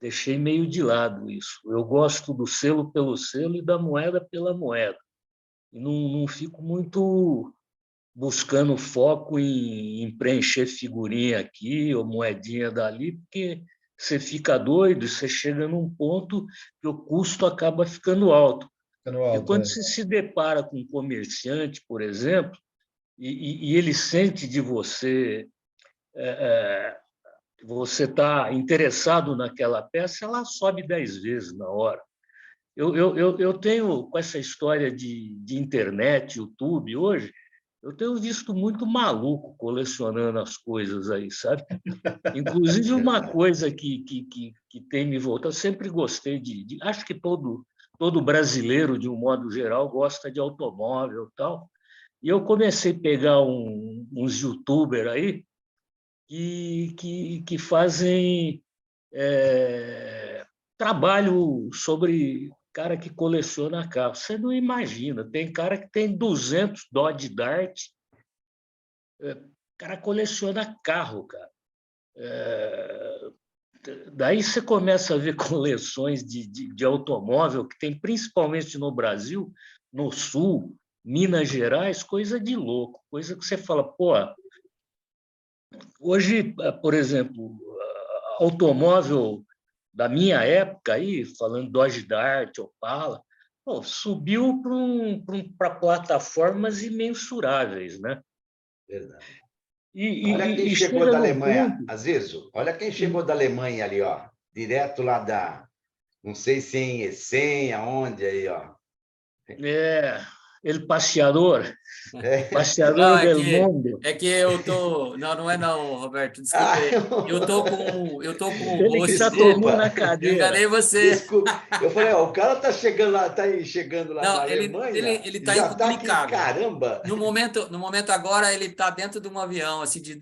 deixei meio de lado isso. Eu gosto do selo pelo selo e da moeda pela moeda. E não fico muito buscando foco em preencher figurinha aqui ou moedinha dali, porque você fica doido, você chega num ponto que o custo acaba ficando alto. Ficando E alto, quando você se depara com um comerciante, por exemplo, e ele sente de você que você está interessado naquela peça, ela sobe 10 vezes na hora. Eu tenho, com essa história de internet, YouTube, hoje, eu tenho visto muito maluco colecionando as coisas aí, sabe? Inclusive, uma coisa que tem me voltado, eu sempre gostei acho que todo brasileiro, de um modo geral, gosta de automóvel e tal. E eu comecei a pegar uns youtubers aí que fazem trabalho sobre cara que coleciona carro. Você não imagina, tem cara que tem 200 Dodge Dart, o cara coleciona carro, cara. Daí você começa a ver coleções de automóvel que tem principalmente no Brasil, no Sul, Minas Gerais, coisa de louco, coisa que você fala, pô, hoje, por exemplo, automóvel da minha época aí, falando Dodge Dart, Opala, pô, subiu para plataformas imensuráveis, né? Verdade. Olha quem E chegou chega da num Alemanha, ponto. Azizo. Olha quem chegou da Alemanha ali, ó. Direto lá não sei se em Essen, aonde aí, ó. El Passeador, É. Não, Passeador del Mundo. é que eu tô. Não, não é não, Roberto. Desculpa Ah, aí. Eu tô com o Ele que está rosto. tomando desculpa, a Eu cadeira. enganei você. desculpa. Eu falei, ó, o cara tá chegando lá, tá aí chegando lá na Não, ele Alemanha ele e está já tá aqui, incomunicável. caramba. No momento agora, ele está dentro de um avião, assim, de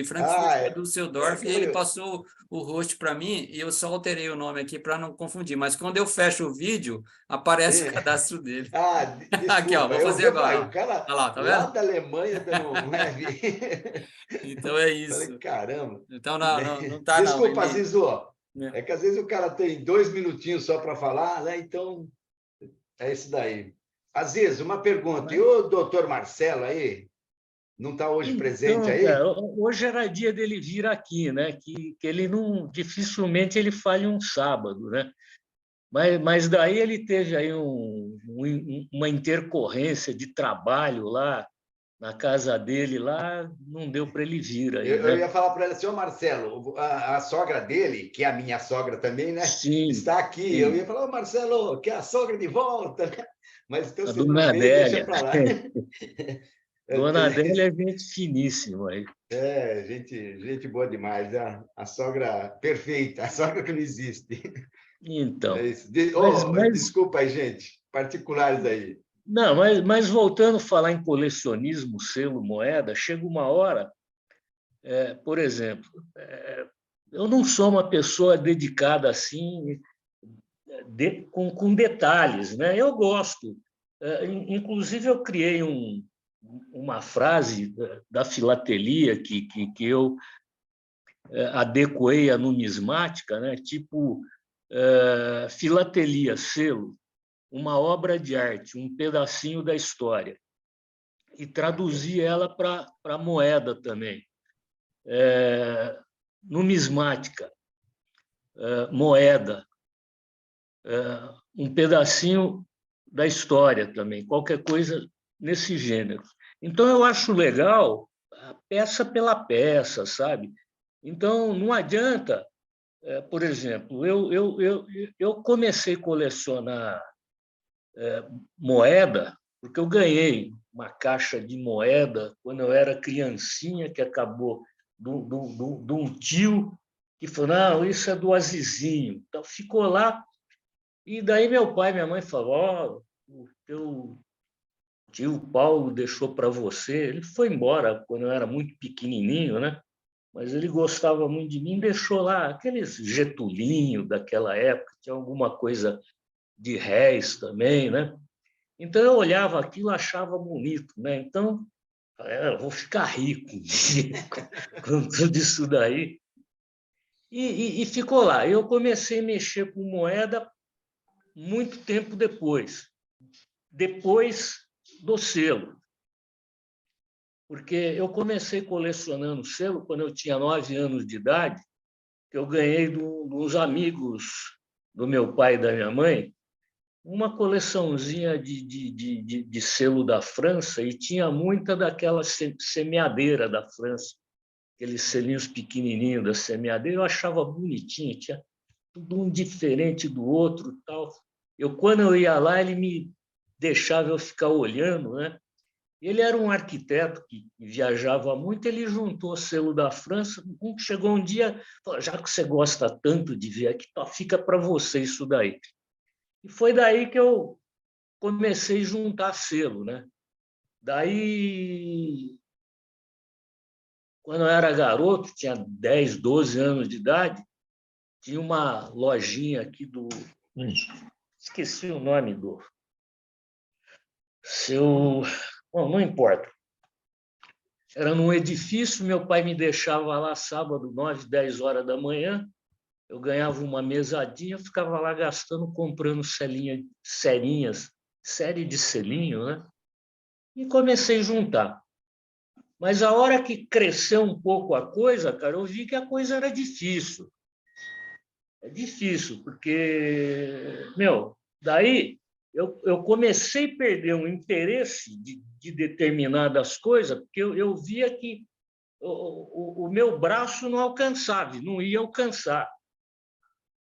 Frankfurt para Düsseldorf, Que e eu ele falei, passou o host para mim, e eu só alterei o nome aqui para não confundir. Mas quando eu fecho o vídeo, aparece o cadastro dele. Ah, Aqui, ó, desculpa, vou eu fazer vi, agora. o Ó. cara Olha lá, tá lá vendo? da Alemanha dando um leve. Então é Falei, isso. caramba. Então não tá, não. Desculpa, Ele. Zizo, Né? é que às vezes o cara tem 2 minutinhos só para falar, né? Então, é isso daí. Aziz, uma pergunta. E o doutor Marcelo aí? Não está hoje presente Então, aí? cara, hoje era dia dele vir aqui, né? Que ele não, dificilmente ele falha um sábado, né? Mas daí ele teve aí uma intercorrência de trabalho lá na casa dele, lá não deu para ele vir aí, Eu né? ia falar para ele, senhor Marcelo, a sogra dele, que é a minha sogra também, né? Sim, Está aqui. Eu sim, ia falar, ô Marcelo, quer a sogra de volta? Mas então, a se ele não dona veio, deixa Adélia. para lá. Dona Adélia é gente finíssima aí. É, gente boa demais. A sogra perfeita, a sogra que não existe. É Então, isso. mas, mas Desculpa aí, gente. Particulares aí. não, mas voltando a falar em colecionismo, selo, moeda, chega uma hora, por exemplo, eu não sou uma pessoa dedicada assim, com detalhes, né? Eu gosto. Inclusive, eu criei uma frase da filatelia que eu adequei à numismática, né? Tipo, filatelia, selo, uma obra de arte, um pedacinho da história, e traduzi ela para moeda também. Numismática, moeda, um pedacinho da história também, qualquer coisa nesse gênero. Então, eu acho legal a peça pela peça, sabe? Então, não adianta, por exemplo, eu comecei a colecionar moeda, porque eu ganhei uma caixa de moeda quando eu era criancinha, que acabou de um tio que falou, não, isso é do Azizinho. Então, ficou lá, e daí meu pai e minha mãe falaram, o teu tio Paulo deixou para você. Ele foi embora quando eu era muito pequenininho, né? Mas ele gostava muito de mim, deixou lá aqueles Getulinho daquela época, tinha alguma coisa de réis também, né? Então eu olhava aquilo, achava bonito, né? Então eu vou ficar rico com tudo isso daí. E ficou lá. Eu comecei a mexer com moeda muito tempo depois do selo, porque eu comecei colecionando selo quando eu tinha 9 anos de idade, que eu ganhei de uns amigos do meu pai e da minha mãe, uma coleçãozinha de selo da França, e tinha muita daquela semeadeira da França, aqueles selinhos pequenininhos da semeadeira, eu achava bonitinho, tinha tudo um diferente do outro, tal. Quando eu ia lá, ele me deixava eu ficar olhando, né? Ele era um arquiteto que viajava muito, ele juntou selo da França, chegou um dia, falou, já que você gosta tanto de ver aqui, fica para você isso daí. E foi daí que eu comecei a juntar selo, né? Daí, quando eu era garoto, tinha 10, 12 anos de idade, tinha uma lojinha aqui esqueci o nome do seu... Bom, não importa. Era num edifício, meu pai me deixava lá sábado, 9, 10 horas da manhã, eu ganhava uma mesadinha, ficava lá gastando, comprando serinhas, série de selinho, né? E comecei a juntar. Mas a hora que cresceu um pouco a coisa, cara, eu vi que a coisa era difícil. É difícil, porque, daí eu comecei a perder um interesse de determinadas coisas, porque eu via que o meu braço não alcançava, não ia alcançar.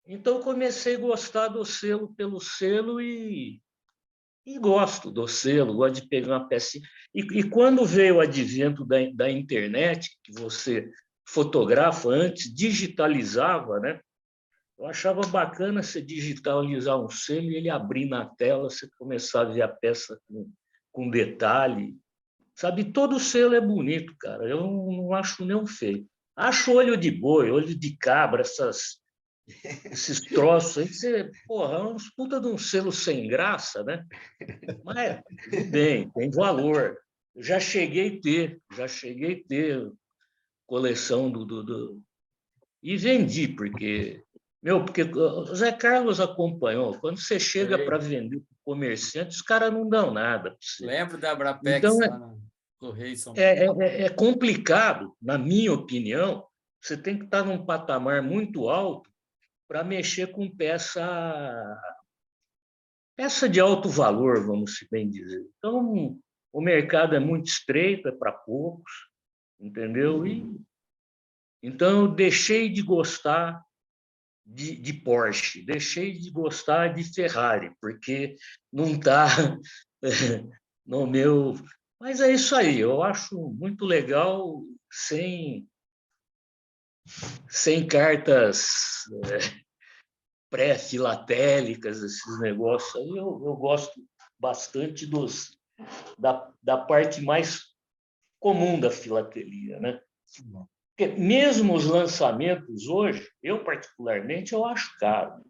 Então, eu comecei a gostar do selo pelo selo e gosto do selo, gosto de pegar uma pecinha. E quando veio o advento da internet, que você fotografa antes, digitalizava, né? Eu achava bacana você digitalizar um selo e ele abrir na tela, você começar a ver a peça com detalhe. Sabe, todo selo é bonito, cara. Eu não acho nem feio. Acho olho de boi, olho de cabra, Esses troços aí, você, porra, é uns puta de um selo sem graça, né? Mas tudo bem, tem valor. Eu já cheguei a ter coleção e vendi, porque o Zé Carlos acompanhou. Quando você chega para vender para o comerciante, os caras não dão nada para você. Lembro da Abrapex Então, lá no Correio São Paulo. é complicado, na minha opinião. Você tem que estar num patamar muito alto para mexer com peça de alto valor, vamos bem dizer. Então, o mercado é muito estreito, é para poucos, entendeu? Então, eu deixei de gostar de Porsche, deixei de gostar de Ferrari, porque não está no meu... Mas é isso aí, eu acho muito legal sem cartas pré-filatélicas, esses negócios aí. Eu gosto bastante da parte mais comum da filatelia, né? Porque mesmo os lançamentos hoje, eu particularmente, eu acho caro.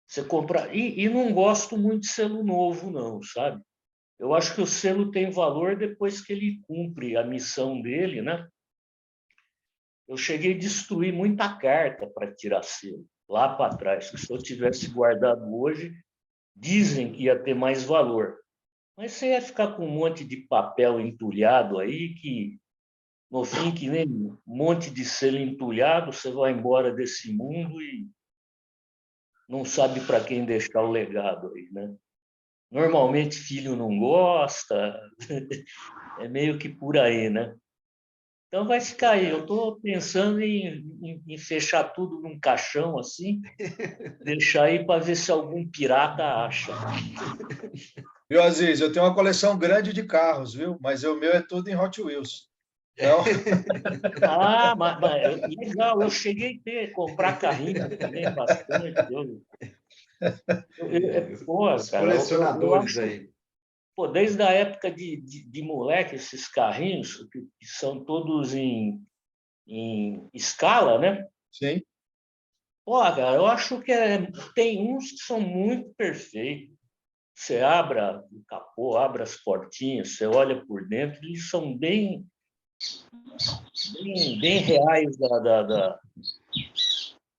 Você compra... E não gosto muito de selo novo, não, sabe? Eu acho que o selo tem valor depois que ele cumpre a missão dele, né? Eu cheguei a destruir muita carta para tirar selo, lá para trás, que se eu tivesse guardado hoje, dizem que ia ter mais valor. Mas você ia ficar com um monte de papel entulhado aí, que no fim, que nem um monte de selo entulhado, você vai embora desse mundo e não sabe para quem deixar o legado aí, né? Normalmente filho não gosta, é meio que por aí, né? Então vai ficar aí. Eu estou pensando em fechar tudo num caixão assim, deixar aí para ver se algum pirata acha. Viu, Aziz? Eu tenho uma coleção grande de carros, viu? Mas o meu é tudo em Hot Wheels. Então, Mas legal, eu cheguei a comprar carrinho também, bastante. Pô, Os cara, eu colecionadores acho, aí. pô, desde a época de moleque, esses carrinhos, que são todos em escala, né? sim. Pô, cara, eu acho que tem uns que são muito perfeitos. Você abre o capô, abre as portinhas, você olha por dentro, eles são bem reais.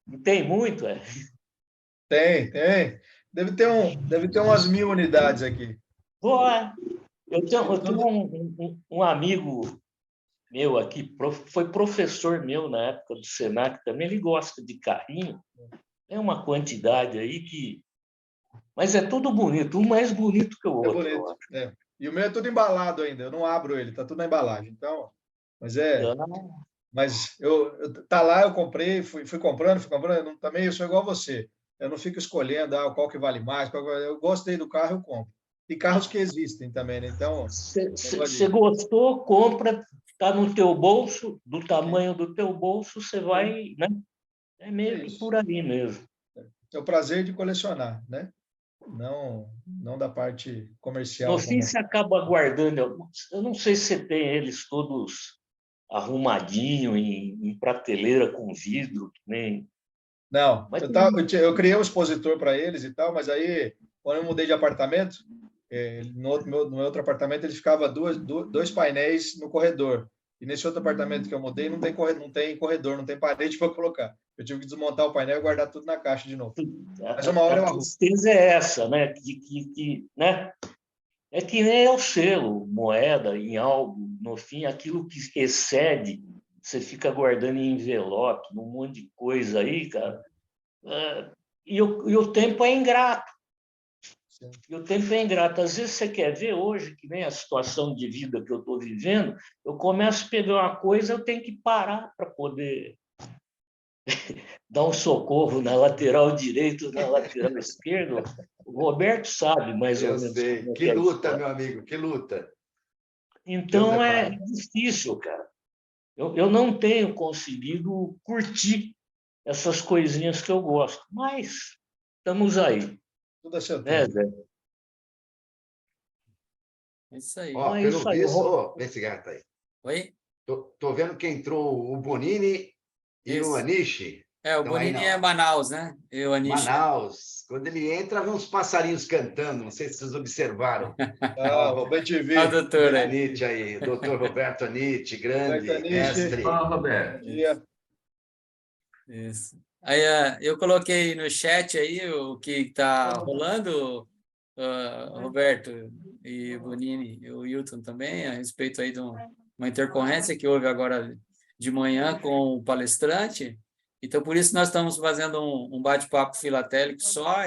E tem muito, é. Tem. Deve ter umas 1.000 unidades aqui. Pô, eu tenho um amigo meu aqui, foi professor meu na época do Senac também, ele gosta de carrinho. É uma quantidade aí que... Mas é tudo bonito, um mais bonito que o É outro, eu bonito. acho. É. E o meu é tudo embalado ainda. Eu não abro ele, tá tudo na embalagem. Então, mas tá lá, eu comprei, fui comprando, também eu sou igual a você. Eu não fico escolhendo qual que vale mais, eu gostei do carro, eu compro. E carros que existem também, né? Então, Você gostou, compra, está no teu bolso, do tamanho do teu bolso, você vai, né? É meio que por aí mesmo. é o prazer de colecionar, né? Não da parte No comercial fim, também. você acaba guardando. Eu não sei se você tem eles todos arrumadinho em prateleira com vidro, nem. Não, Mas eu criei um expositor para eles e tal, mas aí, quando eu mudei de apartamento, no meu outro apartamento, ele ficava dois painéis no corredor. E nesse outro apartamento que eu mudei, não tem corredor, não tem parede para colocar. Eu tive que desmontar o painel e guardar tudo na caixa de novo. Mas uma hora a eu arrumo. tristeza é essa, né? Né? É que nem é o selo, moeda em algo, no fim, aquilo que excede, você fica guardando em envelope, num monte de coisa aí, cara. E o tempo é ingrato. Sim. E o tempo é ingrato. Às vezes você quer ver hoje, que nem a situação de vida que eu estou vivendo, eu começo a pegar uma coisa, eu tenho que parar para poder dar um socorro na lateral direita, na lateral esquerda. O Roberto sabe mais ou Eu menos sei. como é Que que é a luta, história. meu amigo, que luta. Deus Então é é pai. difícil, cara. Eu não tenho conseguido curtir essas coisinhas que eu gosto, mas estamos aí, Tudo a seu né, tempo. Zé? É isso aí. Então Ó, é pelo isso aí. visto, vê esse gato aí. Oi? Tô vendo que entrou o Bonini e o Isso. Anishi. O Então, aí Bonini é não. Manaus, né? Eu, Anish. Manaus, quando ele entra, vê uns passarinhos cantando, não sei se vocês observaram. Ah, Ó, Robert Olha o TV. doutor aí. Anite aí, doutor Roberto Anite, Roberto grande Aniche, mestre. Fala, bom Roberto. dia. Isso. Aí, eu coloquei no chat aí o que está rolando, Roberto e Bonini e o Hilton também, a respeito aí de uma intercorrência que houve agora de manhã com o palestrante. Então, por isso nós estamos fazendo um bate-papo filatélico só,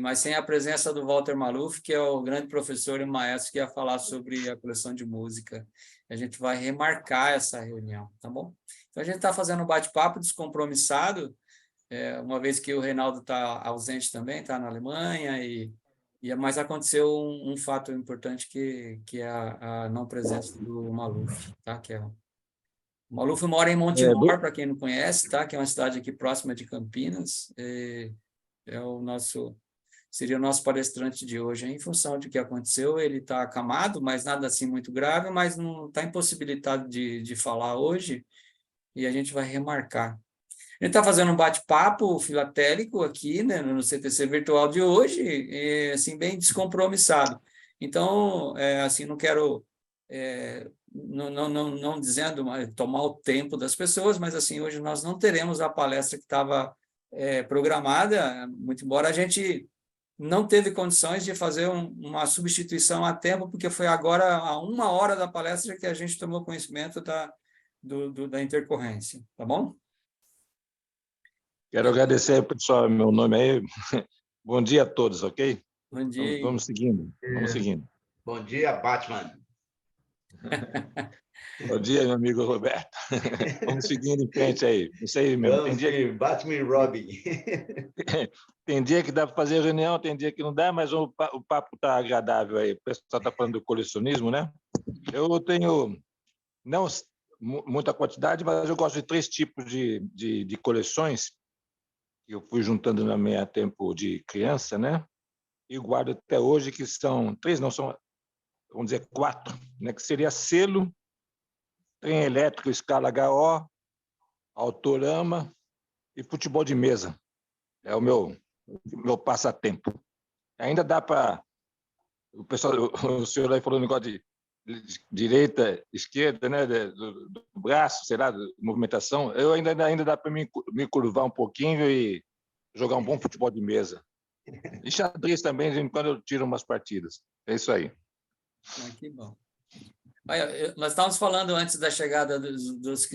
mas sem a presença do Walter Maluf, que é o grande professor e maestro que ia falar sobre a coleção de música. A gente vai remarcar essa reunião, tá bom? Então, a gente está fazendo um bate-papo descompromissado, uma vez que o Reinaldo está ausente também, está na Alemanha, mas aconteceu um fato importante que é a não presença do Maluf, tá? O Maluf mora em Montemor, para quem não conhece, tá? Que é uma cidade aqui próxima de Campinas. Seria o nosso palestrante de hoje. Em função de que aconteceu, ele está acamado, mas nada assim muito grave, mas não está impossibilitado de falar hoje, e a gente vai remarcar. A gente está fazendo um bate-papo filatélico aqui, né, no CTC virtual de hoje, assim, bem descompromissado. Então, assim, não quero, não dizendo, tomar o tempo das pessoas, mas, assim, hoje nós não teremos a palestra que estava programada, muito embora a gente não teve condições de fazer uma substituição a tempo, porque foi agora, a 1 hora da palestra, que a gente tomou conhecimento da intercorrência, tá bom? Quero agradecer aí, pessoal, meu nome aí. Bom dia a todos, ok? Bom dia. Vamos seguindo, vamos seguindo. Bom dia, Batman. Bom dia, meu amigo Roberto. Vamos seguindo em frente aí. Isso aí mesmo. Vamos de Batman e Robin. Tem dia que dá para fazer reunião, tem dia que não dá, mas o papo está agradável aí. O pessoal está falando do colecionismo, né? Eu tenho, não muita quantidade, mas eu gosto de 3 tipos de coleções que eu fui juntando na minha tempo de criança, né? E guardo até hoje, que são 3, não são, vamos dizer, 4, né? Que seria selo, trem elétrico escala HO, autorama e futebol de mesa. É o meu passatempo. Ainda dá para... O senhor aí falou um negócio de direita, esquerda, né, do braço, sei lá, movimentação. Eu ainda dá para me curvar um pouquinho e jogar um bom futebol de mesa. E xadrez também, de vez em quando eu tiro umas partidas. É isso aí. Que bom. Olha, nós estávamos falando antes da chegada dos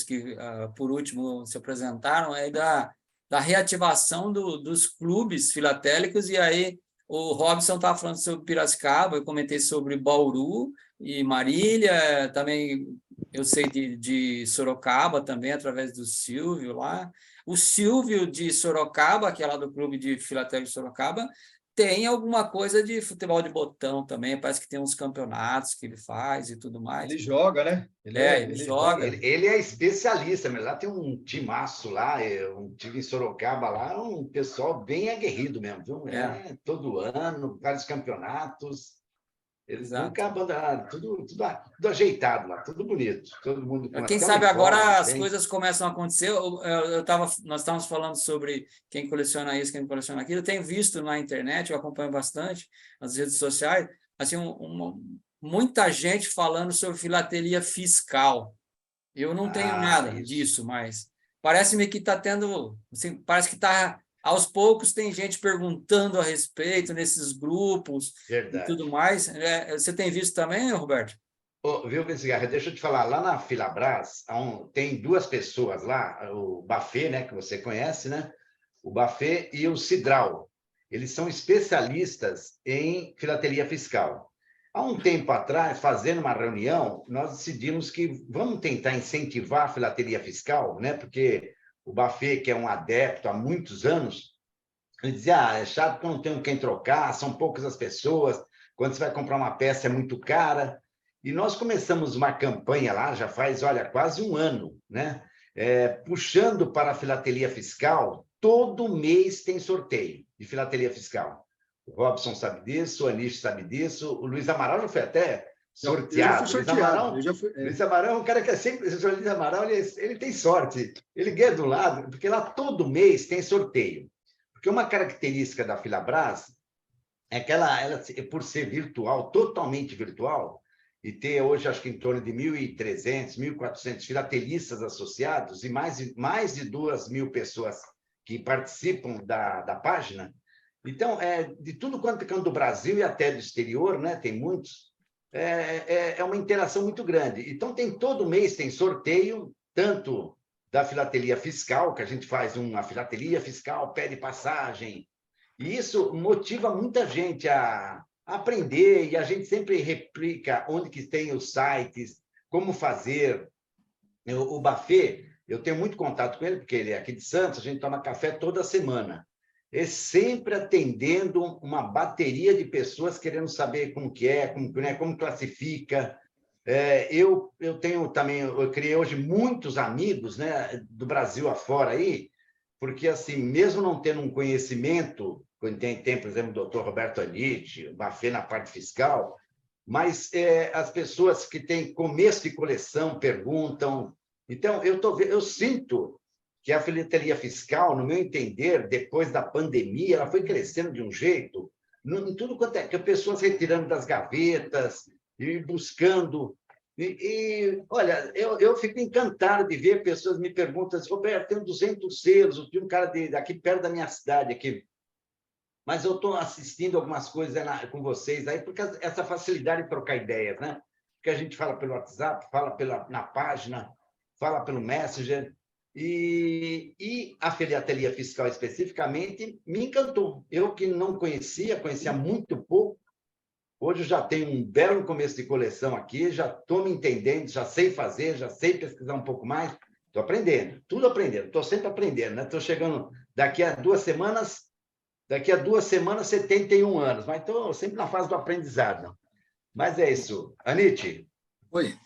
que por último, se apresentaram, aí da reativação dos clubes filatélicos, e aí o Robson estava falando sobre Piracicaba, eu comentei sobre Bauru e Marília, também eu sei de Sorocaba também, através do Silvio lá. O Silvio de Sorocaba, que é lá do Clube de Filatélico de Sorocaba, tem alguma coisa de futebol de botão também, parece que tem uns campeonatos que ele faz e tudo mais. Ele joga, né? Ele joga. Ele é especialista, mas lá tem um timaço lá, um time em Sorocaba lá, um pessoal bem aguerrido mesmo, viu? Todo ano, vários campeonatos. Eles nunca abandonaram, tudo ajeitado lá, tudo bonito, todo mundo com quem sabe agora as coisas começam a acontecer. Nós estávamos falando sobre quem coleciona isso, quem coleciona aquilo. Eu tenho visto na internet, eu acompanho bastante nas redes sociais, assim, muita gente falando sobre filatelia fiscal. Eu não tenho nada disso, mas parece-me que está tendo, assim, parece que está... Aos poucos tem gente perguntando a respeito nesses grupos. Verdade. E tudo mais. Você tem visto também, Roberto? Viu, Cigarra? Deixa eu te falar, lá na Filabras tem 2 pessoas lá, o Bafê, né, que você conhece, né? O Bafê e o Cidral. Eles são especialistas em filatelia fiscal. Há um tempo atrás, fazendo uma reunião, nós decidimos que vamos tentar incentivar a filatelia fiscal, né? Porque o Bafê, que é um adepto há muitos anos, ele dizia, é chato que eu não tenho quem trocar, são poucas as pessoas, quando você vai comprar uma peça é muito cara. E nós começamos uma campanha lá, já faz, quase 1 ano, né? Puxando para a filatelia fiscal, todo mês tem sorteio de filatelia fiscal. O Robson sabe disso, o Anish sabe disso, o Luiz Amaral já foi até sorteado. Eu já fui sorteado. Eu já fui, Luiz Amaral é um cara que é sempre... O Luiz Amaral, ele tem sorte. Ele ganha do lado, porque lá todo mês tem sorteio. Porque uma característica da Filabras é que ela, por ser virtual, totalmente virtual, e ter hoje, acho que em torno de 1.300, 1.400 filatelistas associados e mais de 2.000 pessoas que participam da página. Então, de tudo quanto é canto do Brasil e até do exterior, né, tem muitos, é uma interação muito grande. Então, todo mês tem sorteio, tanto da filatelia fiscal, que a gente faz uma filatelia fiscal, pede passagem, e isso motiva muita gente a aprender, e a gente sempre replica onde que tem os sites, como fazer. O Bafê, eu tenho muito contato com ele, porque ele é aqui de Santos, a gente toma café toda semana. É sempre atendendo uma bateria de pessoas querendo saber como que é, como classifica. Eu tenho também, eu criei hoje muitos amigos, né, do Brasil afora aí, porque, assim, mesmo não tendo um conhecimento, quando tem, por exemplo, o doutor Roberto Aniti, o Bafê na parte fiscal, mas as pessoas que têm começo de coleção perguntam. Então, eu sinto que a filatelia fiscal, no meu entender, depois da pandemia, ela foi crescendo de um jeito, em tudo quanto que pessoas retirando das gavetas e buscando. Olha, eu fico encantado de ver pessoas me perguntam assim, Roberto, tenho 200 selos, eu tenho um cara daqui perto da minha cidade, aqui, mas eu estou assistindo algumas coisas com vocês aí, porque essa facilidade de trocar ideias, né? Porque a gente fala pelo WhatsApp, fala na página, fala pelo Messenger, e a filatelia fiscal especificamente me encantou. Eu que não conhecia muito pouco, hoje eu já tenho um belo começo de coleção aqui, já estou me entendendo, já sei fazer, já sei pesquisar um pouco mais, estou aprendendo, tudo aprendendo, estou sempre aprendendo, né? Estou chegando daqui a 2 semanas, 71 anos, mas estou sempre na fase do aprendizado. Mas é isso. Anite? Oi.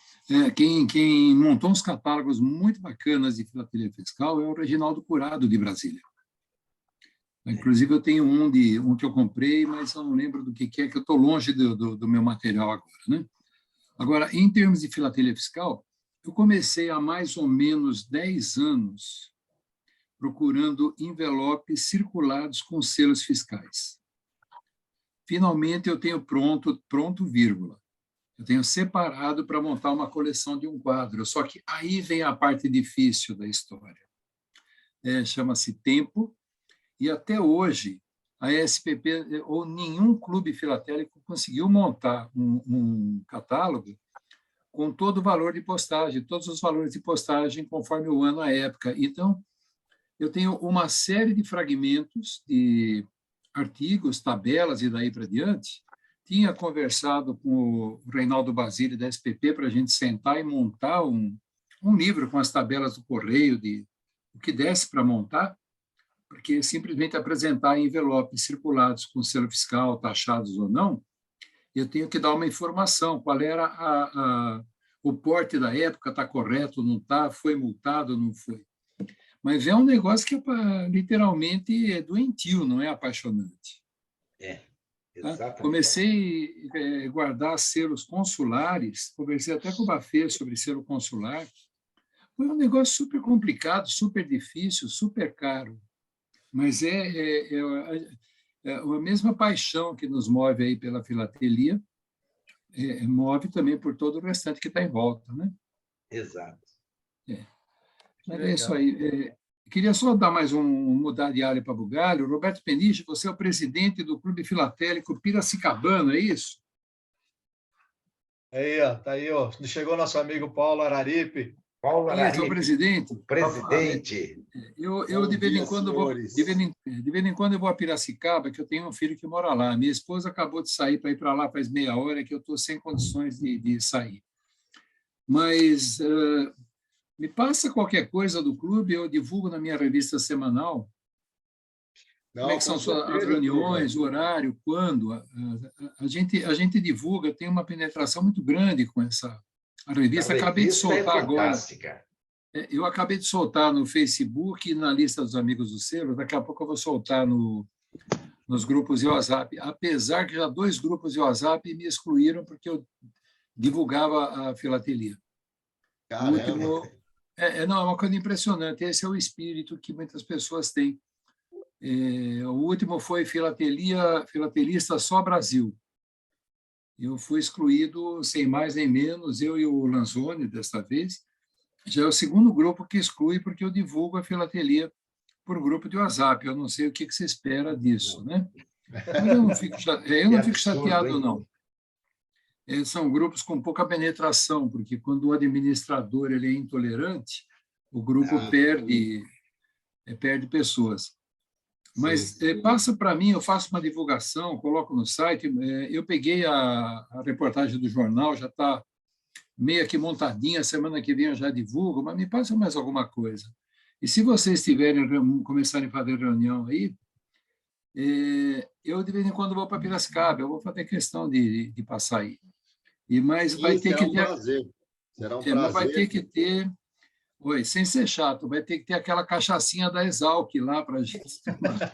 Quem montou uns catálogos muito bacanas de filatelia fiscal é o Reginaldo Curado, de Brasília. Inclusive, eu tenho um que eu comprei, mas eu não lembro do que é, que eu estou longe do meu material agora, né? Agora, em termos de filatelia fiscal, eu comecei há mais ou menos 10 anos procurando envelopes circulados com selos fiscais. Finalmente, eu tenho pronto, vírgula. Eu tenho separado para montar uma coleção de um quadro, só que aí vem a parte difícil da história. Chama-se tempo, e até hoje a SPP ou nenhum clube filatélico conseguiu montar um catálogo com todo o valor de postagem, todos os valores de postagem conforme o ano, a época. Então, eu tenho uma série de fragmentos de artigos, tabelas e daí para diante. Tinha conversado com o Reinaldo Basile, da SPP, para a gente sentar e montar um livro com as tabelas do correio, de o que desse para montar, porque simplesmente apresentar envelopes circulados com selo fiscal, taxados ou não, eu tenho que dar uma informação, qual era o porte da época, está correto, não está, foi multado, não foi. Mas é um negócio que literalmente é doentio, não é apaixonante. Exatamente. Comecei a guardar selos consulares, conversei até com o Bafê sobre selo consular. Foi um negócio super complicado, super difícil, super caro. Mas a mesma paixão que nos move aí pela filatelia, move também por todo o restante que está em volta, né? Exato. Mas é isso aí. Queria só dar mais mudar de área para bugalho. Roberto Peniche, você é o presidente do Clube Filatélico Piracicabano, é isso? Aí, ó, tá aí, ó. Chegou nosso amigo Paulo Araripe. Paulo Araripe, é o presidente. o presidente. Eu de vez em quando eu vou a Piracicaba, que eu tenho um filho que mora lá. Minha esposa acabou de sair para ir para lá faz meia hora, que eu estou sem condições de sair. Mas me passa qualquer coisa do clube, eu divulgo na minha revista semanal. Como é que são as reuniões, o horário, quando? A gente divulga, tem uma penetração muito grande com a revista. Acabei de soltar agora. Eu acabei de soltar no Facebook e na lista dos amigos do selo. Daqui a pouco eu vou soltar nos grupos de WhatsApp. Apesar que já 2 grupos de WhatsApp me excluíram porque eu divulgava a filatelia. O Caramba. último, não, é uma coisa impressionante. Esse é o espírito que muitas pessoas têm. O último foi Filatelista Só Brasil. Eu fui excluído, sem mais nem menos, eu e o Lanzoni, desta vez. Já é o segundo grupo que exclui, porque eu divulgo a filatelia por grupo de WhatsApp. Eu não sei o que você espera disso, né? Mas eu não fico chateado, não. São grupos com pouca penetração, porque quando o administrador ele é intolerante, o grupo perde pessoas. Mas passa para mim, eu faço uma divulgação, coloco no site. Eu peguei a reportagem do jornal, já está meio que montadinha, semana que vem eu já divulgo, mas me passa mais alguma coisa. E se vocês começarem a fazer reunião aí, eu de vez em quando vou para Piracicaba, eu vou fazer questão de passar aí. Mas vai ter que ter... Será um prazer. Vai ter que ter... Oi, sem ser chato, vai ter que ter aquela cachaçinha da Exalc lá para a gente tomar.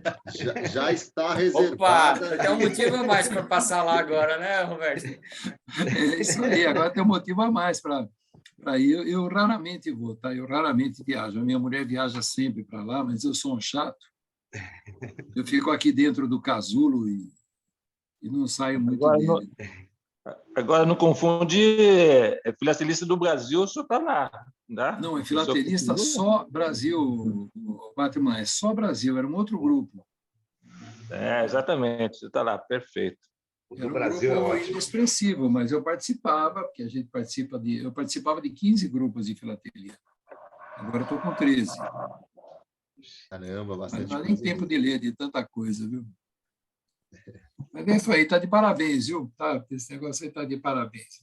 Já está reservada. Opa, tem um motivo a mais para passar lá agora, né, Roberto? É isso aí, agora tem um motivo a mais para ir. Eu raramente vou, tá? Eu raramente viajo. A minha mulher viaja sempre para lá, mas eu sou um chato. Eu fico aqui dentro do casulo e não saio muito dele. Agora, não confunde, filatelista do Brasil, o senhor está lá. Tá? Não, é filatelista só Brasil, Batman, é só Brasil, era um outro grupo. Exatamente, você está lá, perfeito. Era um grupo inexpressivo, mas eu participava, porque a gente eu participava de 15 grupos de filatelia. Agora estou com 13. Caramba, bastante. Mas não dá nem tempo de ler de tanta coisa, viu? Mas é isso aí, está de parabéns, viu? Tá, esse negócio aí está de parabéns.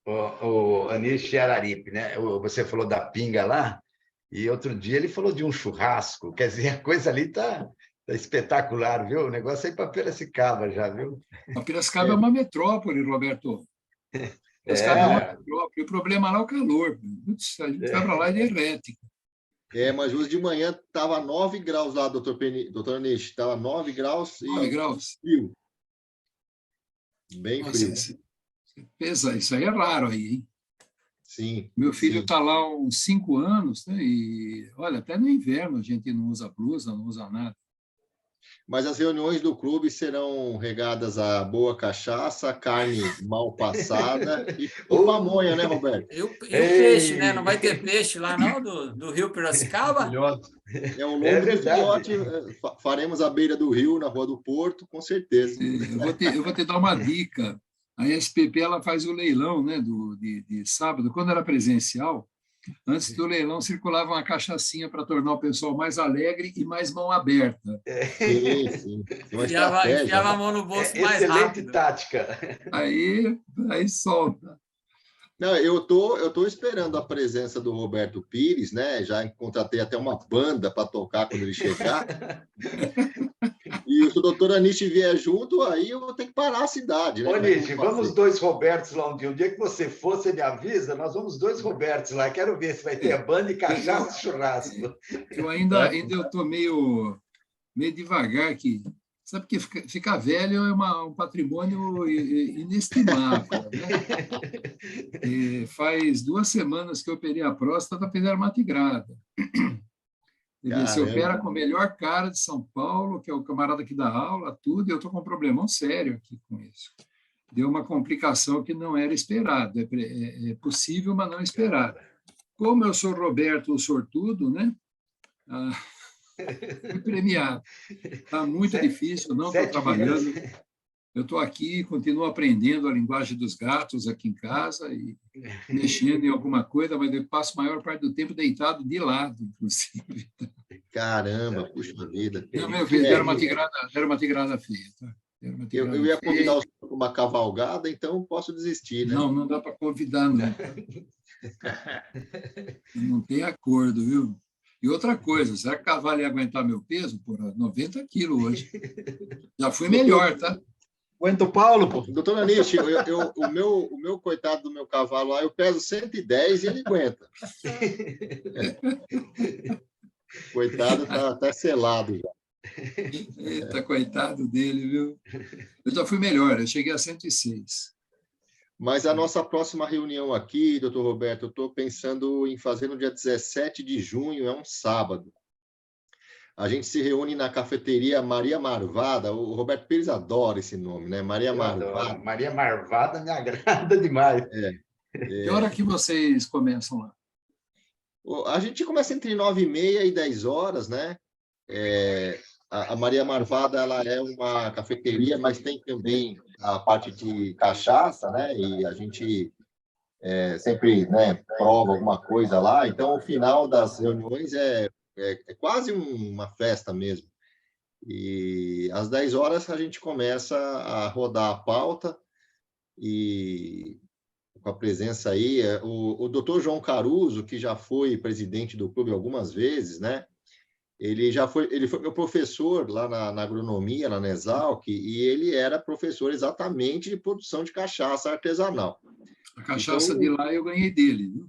O Anish Araripe, né? Você falou da pinga lá, e outro dia ele falou de um churrasco. Quer dizer, a coisa ali está espetacular, viu? O negócio aí para Piracicaba já, viu? A Piracicaba é uma metrópole, Roberto. Piracicaba é uma metrópole. O problema lá é o calor. Putz, a gente vai para lá e derrete. Mas hoje de manhã estava 9 graus lá, doutor Anish. Estava 9 graus. 9 graus. Frio. Bem frio. Pesa, isso aí é raro aí, hein? Sim. Meu filho está lá há uns 5 anos, né? E, olha, até no inverno a gente não usa blusa, não usa nada. Mas as reuniões do clube serão regadas a boa cachaça, carne mal passada e pamonha, né, Roberto? E o peixe, né? Não vai ter peixe lá, não, do Rio Piracicaba? Ao longo do filhote, faremos à beira do rio, na Rua do Porto, com certeza. Eu vou te dar uma dica. A SPP ela faz o leilão, né, de sábado. Quando era presencial, antes do leilão circulava uma cachaçinha para tornar o pessoal mais alegre e mais mão aberta. Sim. Enfiava a mão no bolso mais rápido. Excelente tática. Aí solta. Não, eu tô esperando a presença do Roberto Pires, né? Já contratei até uma banda para tocar quando ele chegar. E se o doutor Anish vier junto, aí eu vou ter que parar a cidade, né? Ô, Anish, vamos 2 Robertos lá um dia. O dia que você for, você me avisa, nós vamos 2 Robertos lá. Quero ver se vai ter a banda e cachaça e churrasco. Eu ainda estou meio devagar aqui. Sabe que ficar velho é um patrimônio inestimável, né? Faz 2 semanas que eu operei a próstata pela dermatigrada. Você opera com a melhor cara de São Paulo, que é o camarada que dá aula, tudo, e eu estou com um problemão sério aqui com isso. Deu uma complicação que não era esperada. É possível, mas não esperada. Como eu sou Roberto, o sortudo, né? Fui premiado. Está muito difícil, não estou trabalhando. Eu estou aqui, continuo aprendendo a linguagem dos gatos aqui em casa e mexendo em alguma coisa, mas eu passo a maior parte do tempo deitado de lado, inclusive. Caramba, puxa vida. Não, meu filho, deram uma tigrada feia. Tá? Eu ia convidar você para uma cavalgada, então posso desistir, né? Não dá para convidar, não. Não tem acordo, viu? E outra coisa, será que o cavalo ia aguentar meu peso? Porra, 90 quilos hoje. Já fui melhor, tá? Aguenta o Paulo, pô. Doutor Anish, o meu coitado do meu cavalo lá, eu peso 110 e ele aguenta. Coitado, tá até selado já. Eita, coitado dele, viu? Eu já fui melhor, eu cheguei a 106. Mas a nossa próxima reunião aqui, doutor Roberto, eu estou pensando em fazer no dia 17 de junho, é um sábado. A gente se reúne na cafeteria Maria Marvada. O Roberto Pires adora esse nome, né? Maria Marvada. Maria Marvada me agrada demais. Que hora que vocês começam lá? A gente começa entre 9h30 e 10 horas, né? A Maria Marvada, ela é uma cafeteria, mas tem também a parte de cachaça, né? E a gente sempre, né, prova alguma coisa lá. Então, o final das reuniões é quase uma festa mesmo. E às 10 horas a gente começa a rodar a pauta e com a presença aí, o doutor João Caruso, que já foi presidente do clube algumas vezes, né? Ele foi meu professor lá na agronomia, na Nesalc, e ele era professor exatamente de produção de cachaça artesanal. A cachaça de lá eu ganhei dele, viu?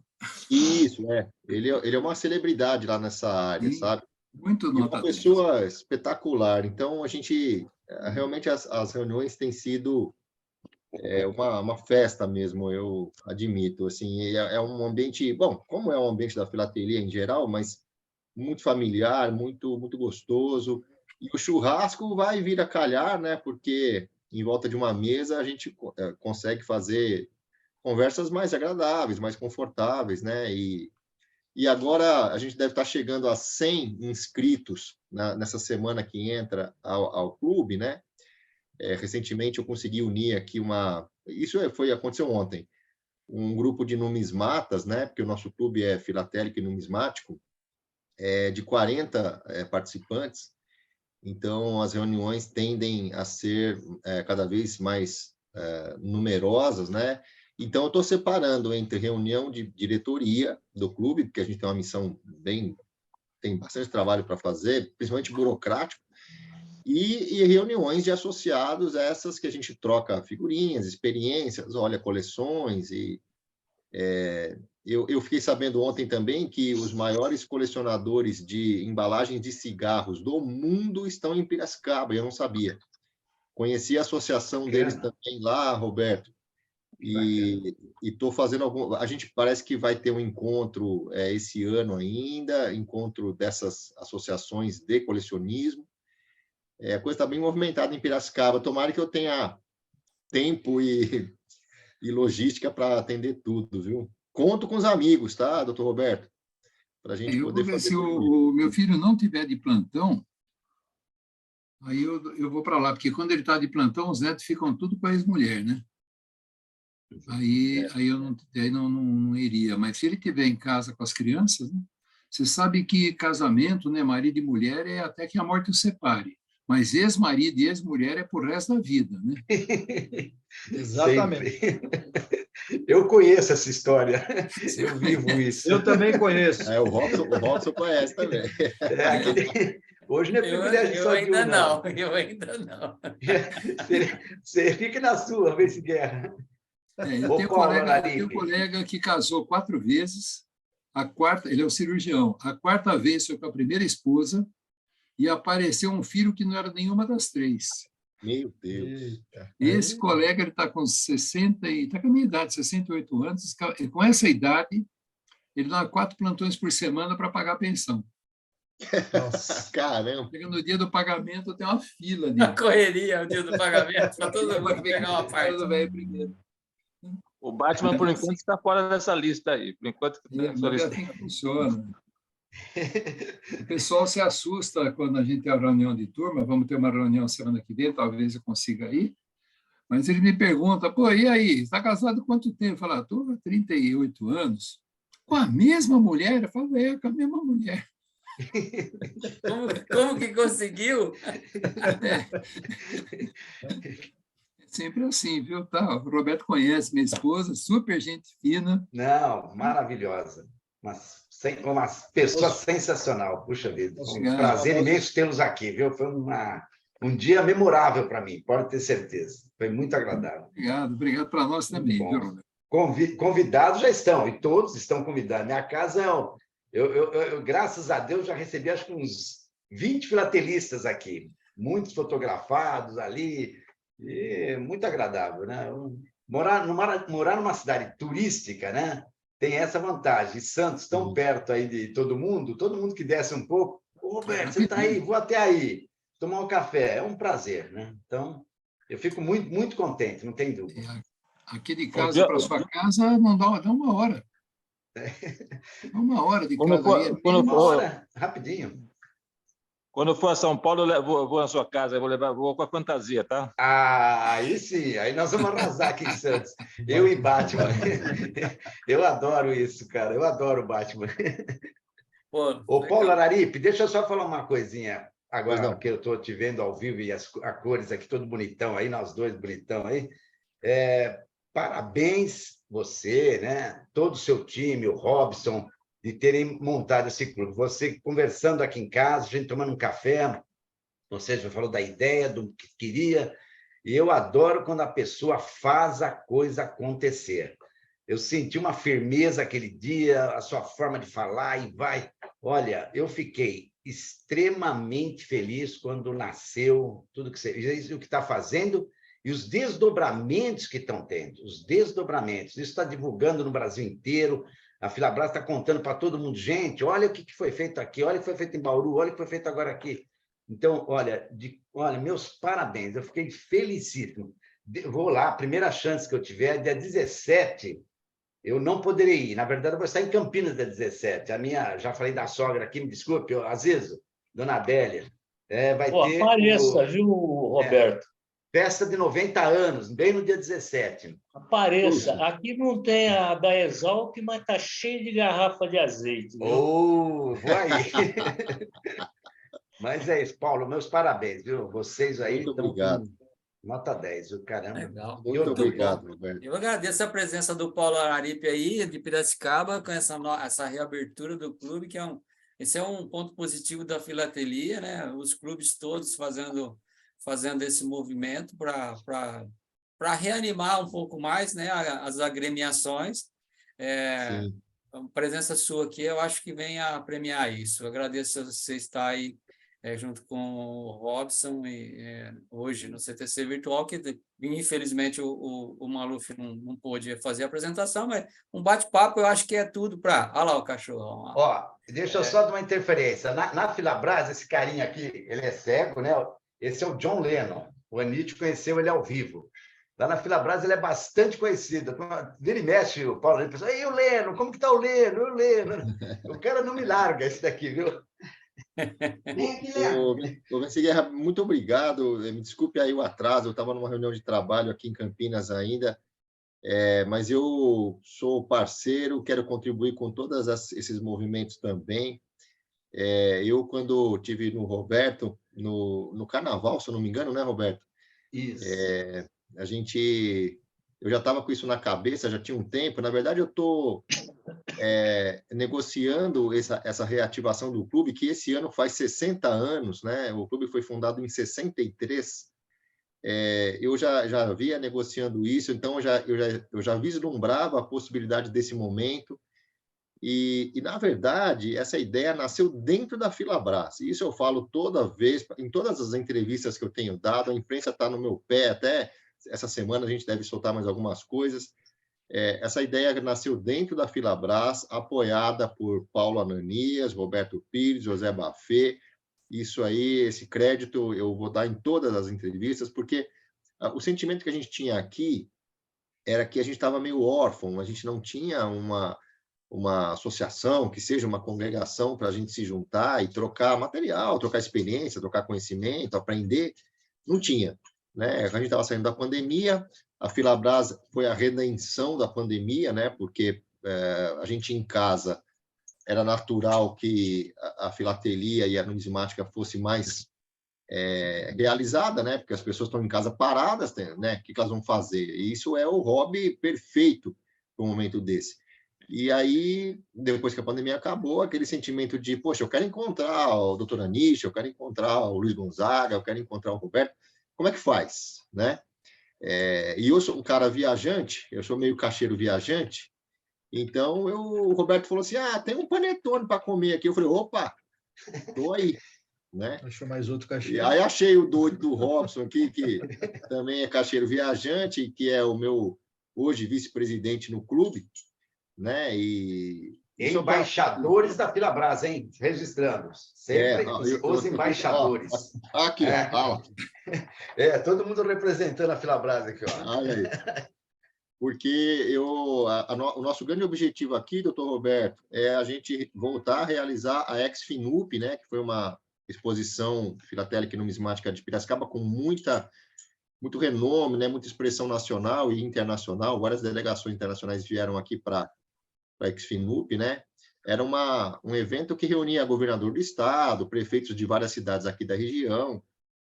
Isso, Ele é uma celebridade lá nessa área, Sim, sabe? muito E uma nota 10. pessoa espetacular. Então, a gente, realmente, as reuniões têm sido uma festa mesmo, eu admito. Assim, é um ambiente, bom, como é o ambiente da filatelia em geral, mas muito familiar, muito, muito gostoso. E o churrasco vai vir a calhar, né? Porque em volta de uma mesa a gente consegue fazer conversas mais agradáveis, mais confortáveis, né? E agora a gente deve estar chegando a 100 inscritos nessa semana que entra ao clube, né? Recentemente eu consegui unir aqui aconteceu ontem, um grupo de numismatas, né? Porque o nosso clube é filatélico e numismático, de 40 participantes. Então, as reuniões tendem a ser cada vez mais numerosas, né? Então, eu estou separando entre reunião de diretoria do clube, porque a gente tem uma missão tem bastante trabalho para fazer, principalmente burocrático, e reuniões de associados, essas que a gente troca figurinhas, experiências, olha, coleções. Eu fiquei sabendo ontem também que os maiores colecionadores de embalagens de cigarros do mundo estão em Piracicaba, eu não sabia. Conheci a associação deles também lá, Roberto, e estou fazendo a gente parece que vai ter um encontro esse ano ainda, encontro dessas associações de colecionismo. A coisa está bem movimentada em Piracicaba. Tomara que eu tenha tempo e logística para atender tudo, viu? Conto com os amigos, tá, doutor Roberto? Para a gente Eu poder vou ver fazer. se o meu filho não tiver de plantão, aí eu vou para lá, porque quando ele está de plantão, os netos ficam tudo com a ex-mulher, né? Aí eu não iria. Mas se ele estiver em casa com as crianças, né? Você sabe que casamento, né, marido e mulher, é até que a morte os separe. Mas ex-marido e ex-mulher é por resto da vida, né? Exatamente. Eu conheço essa história. Eu vivo isso. Eu também conheço. O Robson conhece também. Hoje não é privilégio só de um, não. Eu ainda não. Você fica na sua, vê se guerra. Eu tenho um colega que casou 4 vezes. A quarta, ele é um cirurgião. A quarta vez foi com a primeira esposa e apareceu um filho que não era nenhuma das 3. Meu Deus. Esse colega está com 60 e está com a minha idade, 68 anos. Com essa idade, ele dá 4 plantões por semana para pagar a pensão. Nossa, caramba. Chega no dia do pagamento, tem uma fila A correria, o dia do pagamento, para todo mundo pegar uma parte. O Batman, por enquanto, está fora dessa lista aí. Por enquanto, assim que funciona. O pessoal se assusta quando a gente tem a reunião de turma. Vamos ter uma reunião semana que vem, talvez eu consiga ir. Mas ele me pergunta, pô, e aí, está casado há quanto tempo? Eu falo, estou há 38 anos. Com a mesma mulher? Eu falo, com a mesma mulher. Como que conseguiu? Sempre assim, viu? Tá, o Roberto conhece minha esposa, super gente fina. Não, maravilhosa. Uma pessoa sensacional, puxa vida. Um prazer imenso tê-los aqui, viu? Foi um dia memorável para mim, pode ter certeza. Foi muito agradável. Obrigado para nós também, viu, Roberto? Convidados já estão, e todos estão convidados. Minha casa eu, graças a Deus, já recebi acho que uns 20 filatelistas aqui, muitos fotografados ali. Muito agradável, né? morar numa cidade turística, né? Tem essa vantagem. E Santos, tão perto aí de todo mundo que desce um pouco. Ô, Roberto, você está aí? Vou até aí tomar um café. É um prazer, né? Então, eu fico muito, muito contente, não tem dúvida. Aqui de casa para sua casa não dá uma hora. Uma hora de casa aí. Uma hora, rapidinho. Quando for a São Paulo, eu vou na sua casa, vou com a fantasia, tá? Aí sim, aí nós vamos arrasar aqui em Santos. Eu e Batman. Eu adoro isso, cara. Eu adoro o Batman. Ô, Paulo Araripe, deixa eu só falar uma coisinha. Agora que eu estou te vendo ao vivo e as cores aqui, todo bonitão aí, nós dois bonitão aí. Parabéns você, né? Todo o seu time, o Robson, de terem montado esse clube. Você conversando aqui em casa, a gente tomando um café, você já falou da ideia, do que queria, e eu adoro quando a pessoa faz a coisa acontecer. Eu senti uma firmeza aquele dia, a sua forma de falar e vai. Olha, eu fiquei extremamente feliz quando nasceu tudo que você... o que está fazendo e os desdobramentos que estão tendo, os desdobramentos. Isso está divulgando no Brasil inteiro. A Filabras está contando para todo mundo, gente, olha o que foi feito aqui, olha o que foi feito em Bauru, olha o que foi feito agora aqui. Então, olha, meus parabéns, eu fiquei felicíssimo. Vou lá, a primeira chance que eu tiver, dia 17, eu não poderei ir. Na verdade, eu vou estar em Campinas dia 17. A minha, já falei da sogra aqui, me desculpe, Azizo, dona Adélia. Vai ter... Apareça, viu, Roberto? Festa de 90 anos, bem no dia 17. Apareça. Puxa. Aqui não tem a da Exalc, mas está cheio de garrafa de azeite. Vou aí. Mas é isso, Paulo, meus parabéns, viu? Vocês aí estão obrigado. Com nota 10, viu? Caramba. Legal. Muito obrigado, Roberto. Eu agradeço a presença do Paulo Araripe aí, de Piracicaba, com essa reabertura do clube, que esse é um ponto positivo da filatelia, né? Os clubes todos fazendo esse movimento para reanimar um pouco mais, né, as agremiações. A presença sua aqui, eu acho que vem a premiar isso. Eu agradeço você estar aí junto com o Robson hoje no CTC Virtual, que infelizmente o Maluf não pôde fazer a apresentação, mas um bate-papo eu acho que é tudo para... Olha lá o cachorro. Deixa eu só dar uma interferência. Na Filabras, esse carinha aqui, ele é cego, né? Esse é o John Lennon. O Anitt conheceu ele ao vivo. Lá na Filabras ele é bastante conhecido. Vira e mexe, o Paulo, ele pensa, ei, o Lennon, como que está o Lennon? O Lennon. O cara não me larga esse daqui, viu? Mestre Guerra, muito obrigado. Me desculpe aí o atraso, eu estava numa reunião de trabalho aqui em Campinas ainda, mas eu sou parceiro, quero contribuir com todos esses movimentos também. Eu, quando estive no Roberto, no Carnaval, se eu não me engano, né, Roberto? Isso. Eu já estava com isso na cabeça, já tinha um tempo. Na verdade, eu estou negociando essa reativação do clube, que esse ano faz 60 anos, né? O clube foi fundado em 63. Eu já via negociando isso, então eu já vislumbrava a possibilidade desse momento. E, na verdade, essa ideia nasceu dentro da Filabras. Isso eu falo toda vez, em todas as entrevistas que eu tenho dado, a imprensa está no meu pé, até essa semana a gente deve soltar mais algumas coisas. Essa ideia nasceu dentro da Filabras, apoiada por Paulo Ananias, Roberto Pires, José Bafê. Isso aí, esse crédito eu vou dar em todas as entrevistas, porque o sentimento que a gente tinha aqui era que a gente estava meio órfão, a gente não tinha uma associação, que seja uma congregação para a gente se juntar e trocar material, trocar experiência, trocar conhecimento, aprender. Não tinha, né? A gente estava saindo da pandemia, a Filabras foi a redenção da pandemia, né? Porque a gente em casa era natural que a filatelia e a numismática fosse mais realizada, né? Porque as pessoas estão em casa paradas, né? O que elas vão fazer? E isso é o hobby perfeito para um momento desse. E aí, depois que a pandemia acabou, aquele sentimento de, poxa, eu quero encontrar o Dr. Anish, eu quero encontrar o Luiz Gonzaga, eu quero encontrar o Roberto. Como é que faz, né? E eu sou um cara viajante, eu sou meio cacheiro viajante, então o Roberto falou assim, tem um panetone para comer aqui. Eu falei, opa, estou aí, né? Achou mais outro cacheiro. E aí achei o doido do Robson aqui, que também é cacheiro viajante, que é o meu hoje vice-presidente no clube, né? E embaixadores da Filabras, hein? Registrando. Sempre os embaixadores. Aqui, ó. Todo mundo representando a Filabras aqui, ó. Olha aí. Porque o nosso grande objetivo aqui, doutor Roberto, é a gente voltar a realizar a Ex-Finup, né? Que foi uma exposição filatélica e numismática de Piracicaba com muito renome, né? Muita expressão nacional e internacional. Várias delegações internacionais vieram aqui para a Ex-Finup, né? Era um evento que reunia governador do estado, prefeitos de várias cidades aqui da região,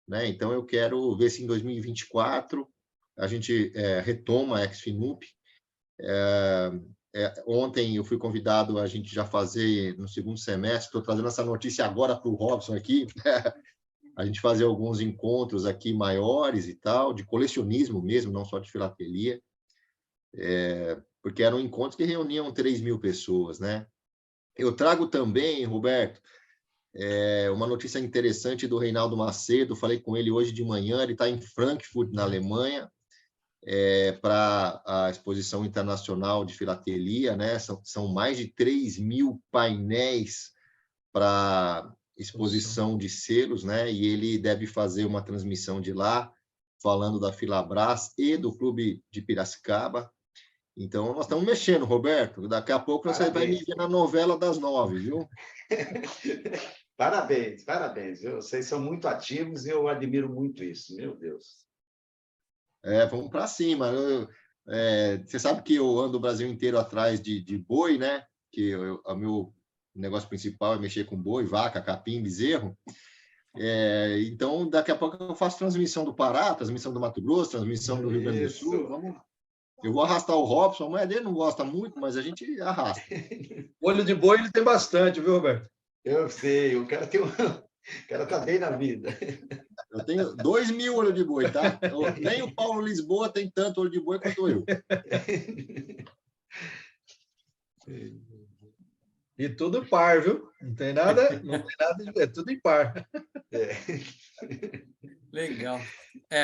né? Então, eu quero ver se em 2024 a gente retoma a Ex-Finup. Ontem eu fui convidado a gente já fazer no segundo semestre, estou trazendo essa notícia agora para o Robson aqui, a gente fazer alguns encontros aqui maiores e tal, de colecionismo mesmo, não só de filatelia, porque eram encontros que reuniam 3.000 pessoas, né? Eu trago também, Roberto, uma notícia interessante do Reinaldo Macedo, falei com ele hoje de manhã, ele está em Frankfurt, na Alemanha, para a Exposição Internacional de Filatelia, né? São mais de 3.000 painéis para exposição de selos, né? E ele deve fazer uma transmissão de lá, falando da Filabras e do Clube de Piracicaba. Então, nós estamos mexendo, Roberto. Daqui a pouco você vai me ver na novela das 9, viu? Parabéns, parabéns. Vocês são muito ativos e eu admiro muito isso, meu Deus. Vamos para cima. Você sabe que eu ando o Brasil inteiro atrás de boi, né? Que o meu negócio principal é mexer com boi, vaca, capim, bezerro. Então, daqui a pouco eu faço transmissão do Pará, transmissão do Mato Grosso, transmissão do Rio Grande do Sul. Eu vou arrastar o Robson, a mulher dele não gosta muito, mas a gente arrasta. Olho de boi ele tem bastante, viu, Roberto? Eu sei, o cara tem o cara tá bem na vida. Eu tenho 2.000 olhos de boi, tá? Nem o Paulo Lisboa tem tanto olho de boi quanto eu. E tudo par, viu? Não tem nada de tudo em par. Legal.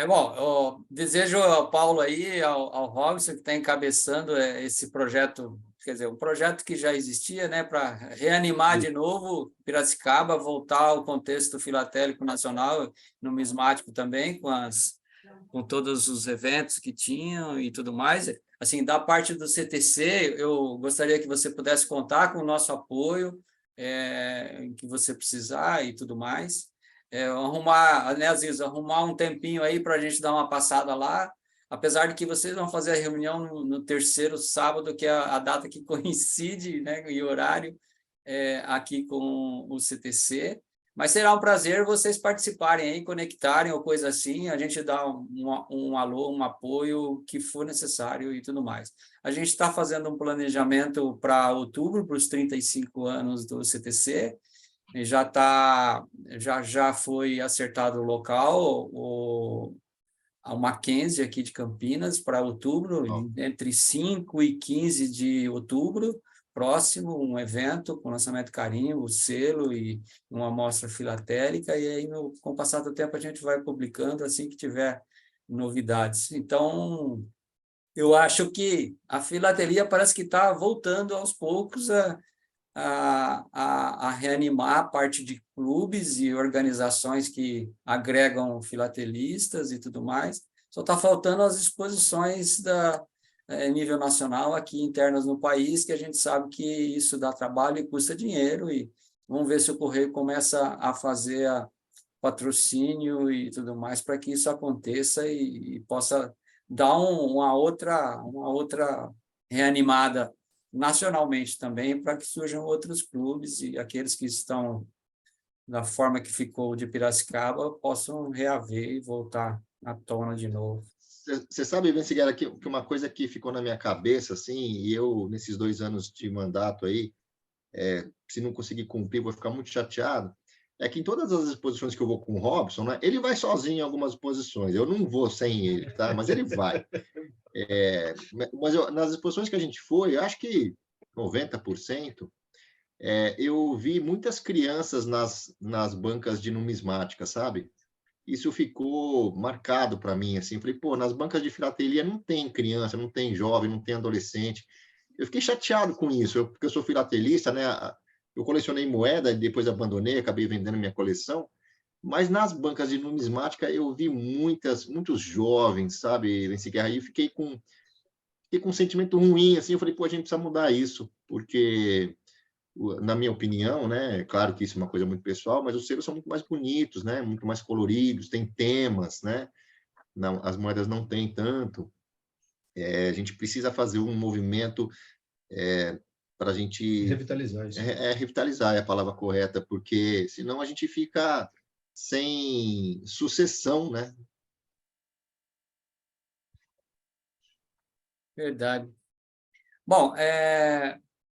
Bom, eu desejo ao Paulo aí, ao Robson, que está encabeçando esse projeto, quer dizer, um projeto que já existia, né, para reanimar de novo Piracicaba, voltar ao contexto filatélico nacional, numismático também, com todos os eventos que tinham e tudo mais. Assim, da parte do CTC, eu gostaria que você pudesse contar com o nosso apoio, que você precisar e tudo mais. Arrumar, né, Aziz, arrumar um tempinho aí para a gente dar uma passada lá, apesar de que vocês vão fazer a reunião no terceiro sábado, que é a data que coincide, né, e horário, aqui com o CTC, mas será um prazer vocês participarem aí, conectarem ou coisa assim, a gente dá um alô, um apoio que for necessário e tudo mais. A gente está fazendo um planejamento para outubro, para os 35 anos do CTC, e já foi acertado o local, a Mackenzie aqui de Campinas, para outubro, entre 5 e 15 de outubro, próximo, um evento com lançamento carimbo, selo e uma amostra filatélica, e aí, com o passar do tempo, a gente vai publicando assim que tiver novidades. Então, eu acho que a filatelia parece que está voltando aos poucos a reanimar a parte de clubes e organizações que agregam filatelistas e tudo mais. Só está faltando as exposições nível nacional aqui internas no país, que a gente sabe que isso dá trabalho e custa dinheiro, e vamos ver se o Correio começa a fazer patrocínio e tudo mais para que isso aconteça e possa dar uma outra reanimada nacionalmente também, para que surjam outros clubes e aqueles que estão da forma que ficou de Piracicaba possam reaver e voltar à tona de novo. Você sabe, Venciguera, que uma coisa que ficou na minha cabeça, assim, e eu, nesses 2 anos de mandato aí, se não conseguir cumprir, vou ficar muito chateado, é que em todas as exposições que eu vou com o Robson, né, ele vai sozinho em algumas exposições, eu não vou sem ele, tá? Mas ele vai. Mas nas exposições que a gente foi, eu acho que 90%, eu vi muitas crianças nas bancas de numismática, sabe? isso ficou marcado para mim, assim. Falei, pô, nas bancas de filatelia não tem criança, não tem jovem, não tem adolescente. Eu fiquei chateado com isso, porque eu sou filatelista, né? Eu colecionei moeda e depois abandonei, acabei vendendo minha coleção. Mas nas bancas de numismática eu vi muitos jovens, sabe, Lenci Guerra, e fiquei com um sentimento ruim, assim. Eu falei, pô, a gente precisa mudar isso, porque, na minha opinião, né, claro que isso é uma coisa muito pessoal, mas os selos são muito mais bonitos, né, muito mais coloridos, tem temas, né, não, as moedas não têm tanto. A gente precisa fazer um movimento para a gente Revitalizar isso. revitalizar é a palavra correta, porque senão a gente fica sem sucessão, né? Verdade. Bom,